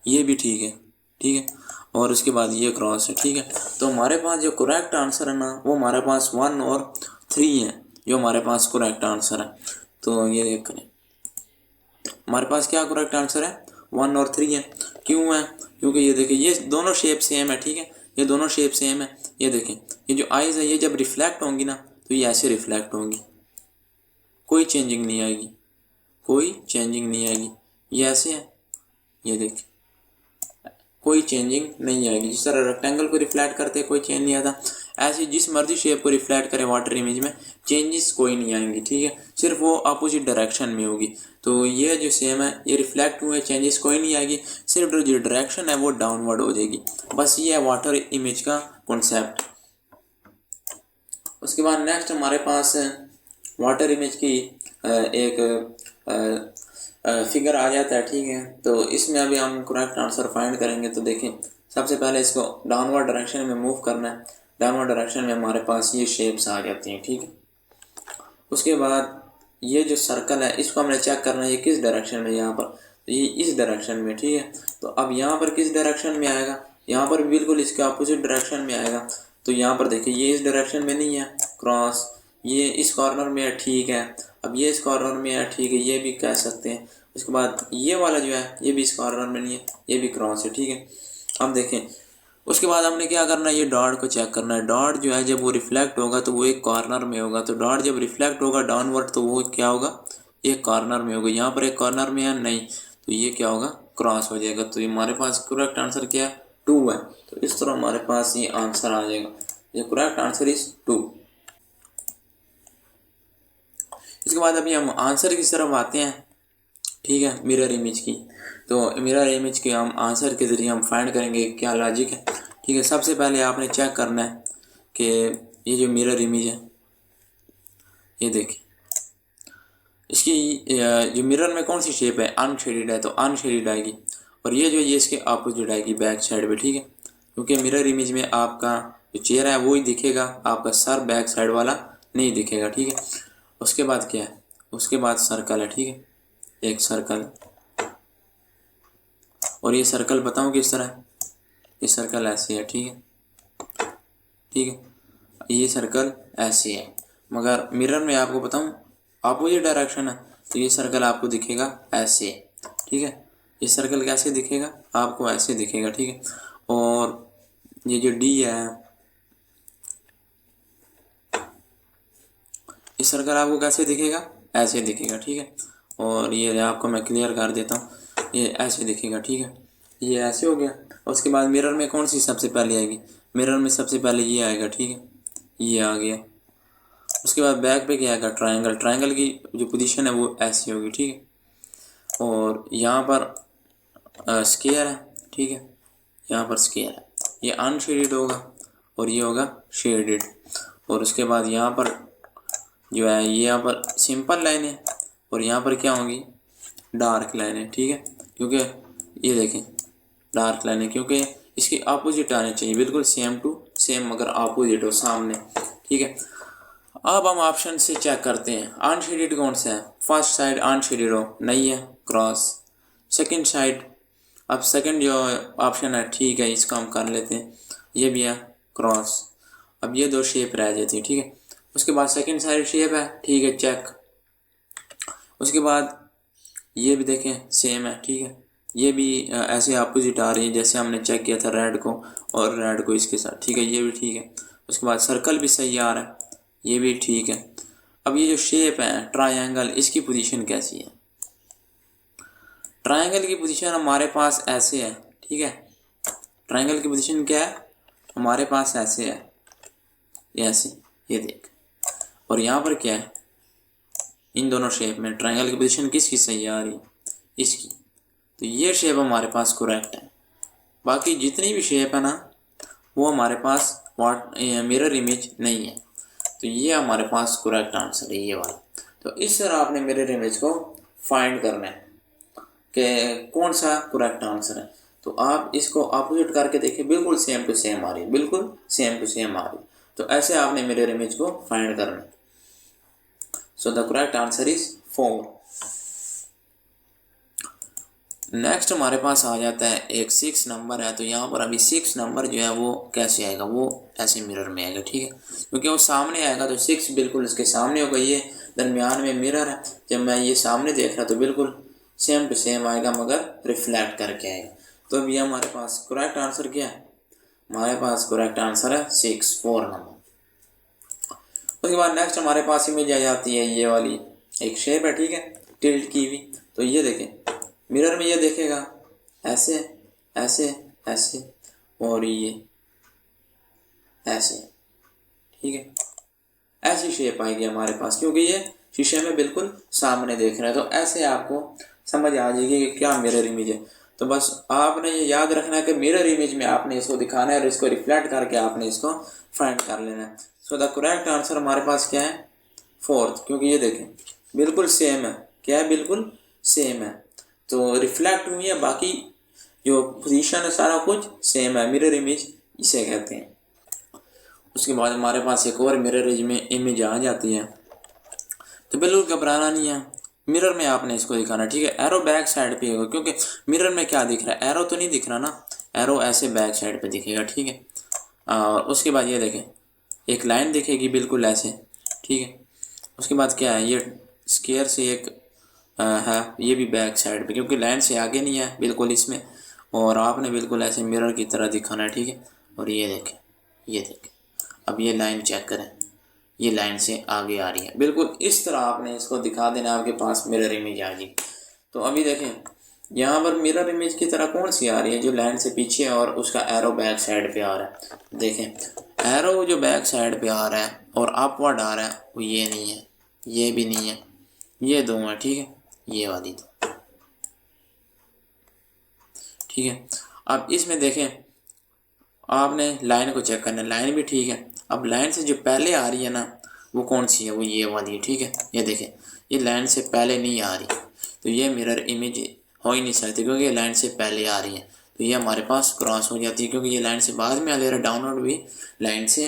ये भी ठीक है, ठीक है, और उसके बाद ये क्रॉस है, ठीक है। तो हमारे पास जो करेक्ट आंसर है ना वो हमारे पास 1 और 3 है, जो हमारे पास करेक्ट आंसर है। तो ये देख करें, हमारे पास क्या करेक्ट आंसर है, 1 और 3 है। क्यों है, क्योंकि ये देखिए ये दोनों शेप सेम है, ठीक है, ये दोनों शेप सेम है। ये देखें, ये जो आइज़ है ये जब रिफ्लेक्ट होंगी ना तो ये ऐसे रिफ्लेक्ट होंगी, कोई चेंजिंग नहीं आएगी, कोई चेंजिंग नहीं आएगी। ये ऐसे है, ये देखें, कोई चेंजिंग नहीं आएगी। जिस तरह रेक्टेंगल को रिफ्लेक्ट करते कोई चेंज नहीं आता, ऐसे जिस मर्जी शेप को रिफ्लेक्ट करें वाटर इमेज में चेंजेस कोई नहीं आएंगी, ठीक है, सिर्फ वो अपोजिट डायरेक्शन में होगी। तो ये जो सेम है ये रिफ्लेक्ट हुए, चेंजेस कोई नहीं आएगी, सिर्फ जो डायरेक्शन है वो डाउनवर्ड हो जाएगी। बस ये है वाटर इमेज का कॉन्सेप्ट। उसके बाद नेक्स्ट हमारे पास वाटर इमेज की एक फिगर आ जाता है, ठीक है। तो इसमें अभी हम करेक्ट आंसर फाइंड करेंगे। तो देखें, सबसे पहले इसको डाउनवर्ड डायरेक्शन में मूव करना है। डाउनवर्ड डायरेक्शन में हमारे पास ये शेप्स आ जाती हैं, ठीक है। उसके बाद ये जो सर्कल है इसको हमने चेक करना है ये किस डायरेक्शन में, यहाँ पर ये इस डायरेक्शन में, ठीक है। तो अब यहाँ पर किस डायरेक्शन में आएगा, यहाँ पर बिल्कुल इसके अपोजिट डायरेक्शन में आएगा। तो यहाँ पर देखिए ये इस डायरेक्शन में नहीं है क्रॉस, ये इस कॉर्नर में है, ठीक है। अब ये इस कॉर्नर में है, ठीक है, ये भी कह सकते हैं। उसके बाद ये वाला जो है ये भी इस कॉर्नर में नहीं है, ये भी क्रॉस है, ठीक है। अब देखें, उसके बाद हमने क्या करना है, ये डॉट को चेक करना है। डॉट जो है जब वो रिफ्लेक्ट होगा तो वो एक कॉर्नर में होगा। तो डॉट जब रिफ्लेक्ट होगा डाउनवर्ड तो वो क्या होगा, एक कॉर्नर में होगा। यहाँ पर एक कॉर्नर में है नहीं, तो ये क्या होगा, क्रॉस हो जाएगा। तो ये हमारे पास करेक्ट आंसर क्या है, 2 है। तो इस तरह हमारे पास ये आंसर आ जाएगा। ये करेक्ट आंसर इज 2। इसके बाद अभी हम आंसर की तरफ आते हैं, ठीक है, मिरर इमेज की। तो मिरर इमेज के हम आंसर के ज़रिए हम फाइंड करेंगे क्या लॉजिक है, ठीक है। सबसे पहले आपने चेक करना है कि ये जो मिरर इमेज है, ये देखिए इसकी जो मिरर में कौन सी शेप है, अनशेडेड है, तो अनशेडेड आएगी। और ये जो ये इसके अपोजिट आएगी बैक साइड पे, ठीक है। क्योंकि मिरर इमेज में आपका जो चेहरा है वो ही दिखेगा, आपका सर बैक साइड वाला नहीं दिखेगा, ठीक है। उसके बाद क्या है, उसके बाद सर्कल है, ठीक है, एक सर्कल। और ये सर्कल बताऊँ किस तरह है, ये सर्कल ऐसे है, ठीक है, ठीक है। ये सर्कल ऐसे है, मगर मिरर में आपको बताऊँ अपोजिट डायरेक्शन है, तो ये सर्कल आपको दिखेगा ऐसे, ठीक है। ये सर्कल कैसे दिखेगा, आपको ऐसे दिखेगा, ठीक है। और ये जो डी है, ये सर्कल आपको कैसे दिखेगा, ऐसे दिखेगा, ठीक है। और ये आपको मैं क्लियर कर देता हूँ, ये ऐसे दिखेगा, ठीक है, ये ऐसे हो गया। और उसके बाद मिरर में कौन सी सबसे पहले आएगी, मिरर में सबसे पहले ये आएगा, ठीक है, ये आ गया। उसके बाद बैक पे क्या आएगा, ट्रायंगल। ट्रायंगल की जो पोजीशन है वो ऐसी होगी, ठीक है। और यहाँ पर स्क्वायर है, ठीक है, यहाँ पर स्क्वायर है, ये अनशेडेड होगा और ये होगा शेडेड। और उसके बाद यहाँ पर जो है ये यहाँ पर सिंपल लाइन है और यहाँ पर क्या होंगी, डार्क लाइन है, ठीक है। क्योंकि ये देखें डार्क लाइन है, क्योंकि इसके अपोजिट आने चाहिए, बिल्कुल सेम टू सेम, मगर अपोजिट हो सामने, ठीक है। अब हम ऑप्शन से चेक करते हैं अनशेडेड कौन सा है। फर्स्ट साइड अनशेडेड हो, नहीं है, क्रॉस। सेकंड साइड, अब सेकंड जो ऑप्शन है, ठीक है, इसको हम कर लेते हैं, ये भी है, क्रॉस। अब ये दो शेप रह जाती है, ठीक है। उसके बाद सेकंड साइड शेप है, ठीक है, चेक। उसके बाद ये भी देखें सेम है, ठीक है, ये भी ऐसे अपोजिट आ रही है जैसे हमने चेक किया था रेड को और रेड को इसके साथ, ठीक है, ये भी ठीक है। उसके बाद सर्कल भी सही आ रहा है, ये भी ठीक है। अब ये जो शेप है ट्रायंगल, इसकी पोजीशन कैसी है, ट्रायंगल की पोजीशन हमारे पास ऐसे है, ठीक है। ट्रायंगल की पोजीशन क्या है, हमारे पास ऐसे है, ऐसे, ये देख। और यहाँ पर क्या है, इन दोनों शेप में ट्रायंगल की पोजीशन किसकी सही आ रही है, इसकी। तो ये शेप हमारे पास करेक्ट है। बाकी जितनी भी शेप है ना वो हमारे पास मिरर इमेज नहीं है। तो ये हमारे पास करेक्ट आंसर है, ये वाला। तो इस तरह आपने मिरर इमेज को फाइंड करना है कि कौन सा करेक्ट आंसर है। तो आप इसको अपोजिट करके देखिए, बिल्कुल सेम टू सेम आ रही है, बिल्कुल सेम टू सेम आ रही है। तो ऐसे आपने मिरर इमेज को फाइंड करना है। So the correct answer is 4। Next हमारे पास आ जाता है एक 6 नंबर है। तो यहाँ पर अभी 6 नंबर जो है वो कैसे आएगा, वो ऐसे मिरर में आएगा, ठीक है, क्योंकि वो सामने आएगा। तो 6 बिल्कुल इसके सामने होगा, ये दरमियान में मिरर है। जब मैं ये सामने देख रहा तो बिल्कुल सेम टू सेम आएगा, मगर रिफ्लेक्ट करके आएगा। तो अभी हमारे पास करेक्ट आंसर क्या है, हमारे पास करेक्ट आंसर है 4 नंबर। उसके बाद नेक्स्ट हमारे पास इमेज आ जाती है, ये वाली एक शेप है, ठीक है, टिल्ट की हुई। तो ये देखें मिरर में ये देखेगा ऐसे ऐसे ऐसे और ये ऐसे, ठीक है, ऐसी शेप आएगी हमारे पास, क्योंकि ये शीशे में बिल्कुल सामने देख रहे हैं। तो ऐसे आपको समझ आ जाएगी कि क्या मिरर इमेज है। तो बस आपने ये याद रखना है कि मिरर इमेज में आपने इसको दिखाना है और इसको रिफ्लेक्ट करके आपने इसको फाइंड कर लेना है। सो द करेक्ट आंसर हमारे पास क्या है, 4, क्योंकि ये देखें बिल्कुल सेम है, क्या है, बिल्कुल सेम है। तो रिफ्लेक्ट हुई है, बाकी जो पोजीशन है सारा कुछ सेम है, मिरर इमेज इसे कहते हैं। उसके बाद हमारे पास एक और मिरर इमेज आ जाती है। तो बिल्कुल घबराना नहीं है, मिरर में आपने इसको दिखाना, ठीक है। एरो बैक साइड पे होगा, क्योंकि मिरर में क्या दिख रहा है, एरो तो नहीं दिख रहा ना, एरो ऐसे बैक साइड पे दिखेगा, ठीक है। उसके बाद ये देखें, एक लाइन दिखेगी बिल्कुल ऐसे, ठीक है। उसके बाद क्या है, ये स्केयर से एक है, ये भी बैक साइड पे, क्योंकि लाइन से आगे नहीं है बिल्कुल इसमें, और आपने बिल्कुल ऐसे मिरर की तरह दिखाना है, ठीक है। और ये देखें, ये देखें, अब ये लाइन चेक करें, ये लाइन से आगे आ रही है, बिल्कुल इस तरह आपने इसको दिखा देना, आपके पास मिरर इमेज आ जाएगी। तो अभी देखें यहाँ पर मिरर इमेज की तरह कौन सी आ रही है, जो लाइन से पीछे है और उसका एरो बैक साइड पे आ रहा है। देखें एरो जो बैक साइड पे आ रहा है और अपवर्ड आ रहा है, वो ये नहीं है, ये भी नहीं है, ये दो है, ठीक है, ये वाली दो, ठीक है। अब इसमें देखें, आपने लाइन को चेक करना है, लाइन भी ठीक है। अब लाइन से जो पहले आ रही है ना, वो कौन सी है, वो ये वाली है, ठीक है। ये देखें, ये लाइन से पहले नहीं आ रही, तो ये मिरर इमेज हो ही नहीं सकती, क्योंकि ये लाइन से पहले आ रही है, तो ये हमारे पास क्रॉस हो जाती है, क्योंकि ये लाइन से बाद में आ रही है, डाउनवर्ड भी लाइन से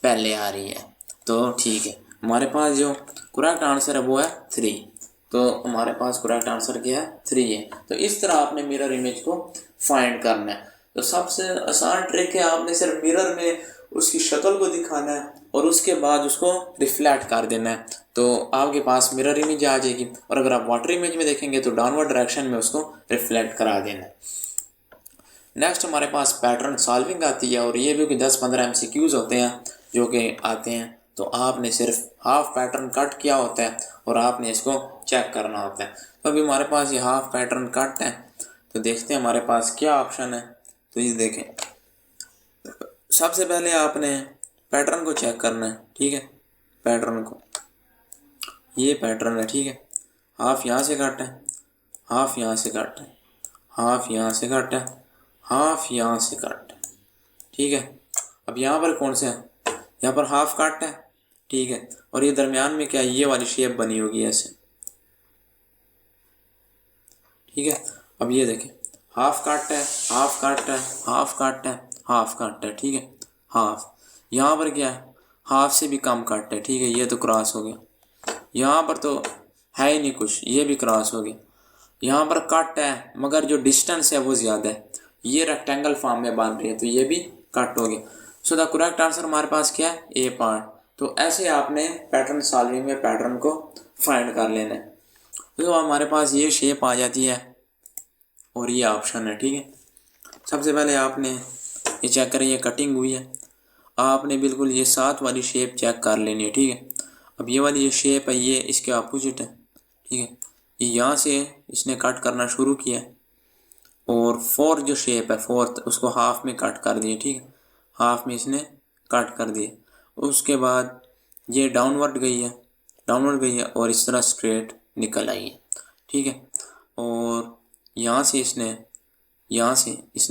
पहले आ रही है। तो ठीक है, हमारे पास जो करेक्ट आंसर है वो है 3। तो हमारे पास करेक्ट आंसर क्या है, 3 है। तो इस तरह आपने मिरर इमेज को फाइंड करना है। तो सबसे आसान ट्रिक है, आपने सिर्फ मिरर में उसकी शक्ल को दिखाना है और उसके बाद उसको रिफ्लेक्ट कर देना है, तो आपके पास मिरर इमेज आ जाएगी। और अगर आप वाटर इमेज में देखेंगे तो डाउनवर्ड डायरेक्शन में उसको रिफ्लेक्ट करा देना है। नेक्स्ट हमारे पास पैटर्न सॉल्विंग आती है, और ये भी कि 10-15 MCQs होते हैं जो कि आते हैं। तो आपने सिर्फ हाफ पैटर्न कट किया होता है और आपने इसको चेक करना होता है। तो अभी हमारे पास ये हाफ पैटर्न कट है, तो देखते हैं हमारे पास क्या ऑप्शन है। तो ये देखें, सबसे पहले आपने पैटर्न को चेक करना है, ठीक है। पैटर्न को, ये पैटर्न है, ठीक है। हाफ यहाँ से कट है, हाफ यहाँ से कट है, हाफ यहाँ से कट है, हाफ यहाँ से कट है, ठीक है। अब यहाँ पर कौन सा है, यहाँ पर हाफ कट है, ठीक है। और ये दरमियान में क्या, ये वाली शेप बनी होगी ऐसे, ठीक है। अब ये देखें, हाफ कट है, हाफ कट है, हाफ कट है, हाफ कट है, ठीक है। हाफ, यहाँ पर क्या है, हाफ से भी कम कट है, ठीक है, ये तो क्रॉस हो गया। यहाँ पर तो है ही नहीं कुछ, ये भी क्रॉस हो गया। यहाँ पर कट है मगर जो डिस्टेंस है वो ज़्यादा है, ये रेक्टेंगल फॉर्म में बन रही है, तो ये भी कट हो गया। सो द करेक्ट आंसर हमारे पास क्या है, ए पार्ट। तो ऐसे आपने पैटर्न सॉल्विंग में पैटर्न को फाइंड कर लेना है। तो हमारे पास ये शेप आ जाती है और ये ऑप्शन है, ठीक है। सबसे पहले आपने ये चेक करें, ये कटिंग हुई है, आपने बिल्कुल ये 7 वाली शेप चेक कर लेनी है, ठीक है। अब ये वाली ये शेप है, ये इसके अपोजिट है, ठीक है। ये यहाँ से इसने कट करना शुरू किया, और 4 जो शेप है, 4th उसको हाफ में कट कर दिए, ठीक है। हाफ में इसने कट कर दिए, उसके बाद ये डाउनवर्ड गई है, डाउनवर्ड गई है और इस तरह स्ट्रेट निकल आई है, ठीक है। और यहाँ से इसने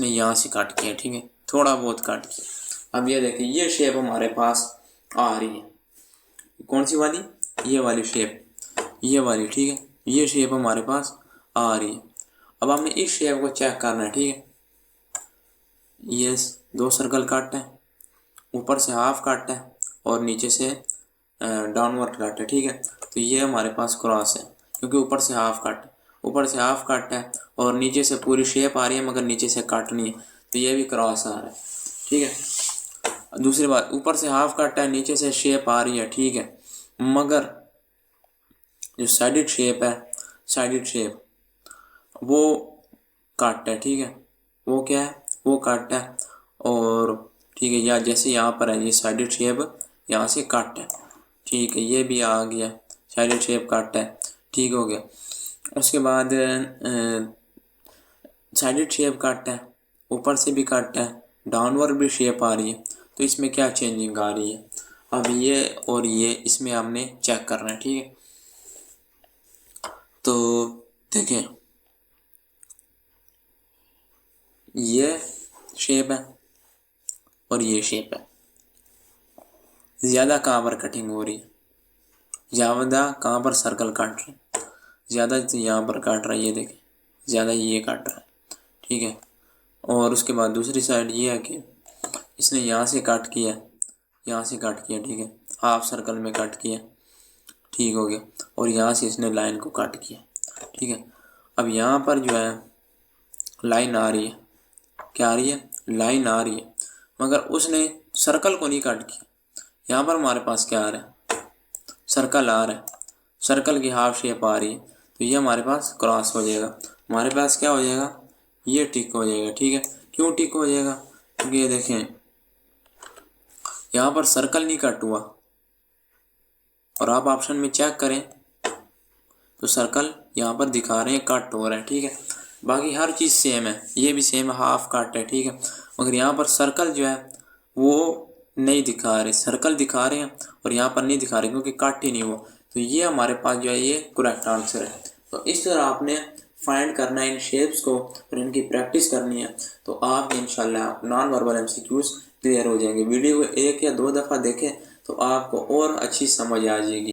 यहाँ से कट किया, ठीक है, थोड़ा बहुत कट किया। अब ये देखिए, ये शेप हमारे पास आ रही है, कौन सी वाली, ये वाली शेप, ये वाली, ठीक है। ये शेप हमारे पास आ रही है। अब हमने इस शेप को चेक करना है, ठीक है। ये 2 सर्कल कट है, ऊपर से हाफ कट है और नीचे से डाउनवर्ड कट है, ठीक है। तो ये हमारे पास क्रॉस है, क्योंकि ऊपर से हाफ कट है, ऊपर से हाफ कट है और नीचे से पूरी शेप आ रही है मगर नीचे से कट नहीं है, तो ये भी क्रॉस आ रहा है, ठीक है। दूसरी बात, ऊपर से हाफ कट है, नीचे से शेप आ रही है, ठीक है, मगर जो साइडेड शेप है, साइडेड शेप वो कट है, ठीक है, वो क्या है, वो कट है। और ठीक है, या जैसे यहाँ पर है ये साइडेड शेप, यहाँ से कट है, ठीक है, ये भी आ गया, साइडेड शेप कट है, ठीक हो गया। उसके बाद साइडेड शेप कट है, ऊपर से भी कट है, डाउनवर्ड भी शेप आ रही है, तो इसमें क्या चेंजिंग आ रही है। अब ये और ये इसमें हमने चेक करना है, ठीक है। तो देखें, ये शेप है और ये शेप है, ज़्यादा कहाँ पर कटिंग हो रही है, ज़्यादा कहाँ पर सर्कल कट रहे, ज़्यादा यहाँ पर काट रहा है, ये देखें ज़्यादा ये काट रहा है, ठीक है। और उसके बाद दूसरी साइड ये है कि इसने यहाँ से काट किया, यहाँ से काट किया, ठीक है, हाफ सर्कल में काट किया, ठीक हो गया। और यहाँ से इसने लाइन को काट किया, ठीक है। अब यहाँ पर जो है लाइन आ रही है, क्या आ रही है, लाइन आ रही है, मगर उसने सर्कल को नहीं काट किया। यहाँ पर हमारे पास क्या आ रहा है, सर्कल आ रहा है, सर्कल की हाफ शेप आ रही है, तो ये हमारे पास क्रॉस हो जाएगा। हमारे पास क्या हो जाएगा, ये टिक हो जाएगा, ठीक है। क्यों टिक हो जाएगा, क्योंकि ये देखें यहाँ पर सर्कल नहीं कट हुआ, और आप ऑप्शन में चेक करें तो सर्कल यहाँ पर दिखा रहे हैं कट हो रहा है, ठीक है। बाकी हर चीज़ सेम है, ये भी सेम हाफ कट है, ठीक है। मगर यहाँ पर सर्कल जो है वो नहीं दिखा रहे, सर्कल दिखा रहे हैं और यहाँ पर नहीं दिखा रहे क्योंकि कट ही नहीं हुआ। तो ये हमारे पास जो है ये करेक्ट आंसर है। तो इस तरह आपने फाइंड करना है इन शेप्स को और इनकी प्रैक्टिस करनी है, तो आप इंशाल्लाह नॉन वर्बल एमसीक्यूज क्लियर हो जाएंगे। वीडियो को 1 या 2 दफ़ा देखें तो आपको और अच्छी समझ आ जाएगी।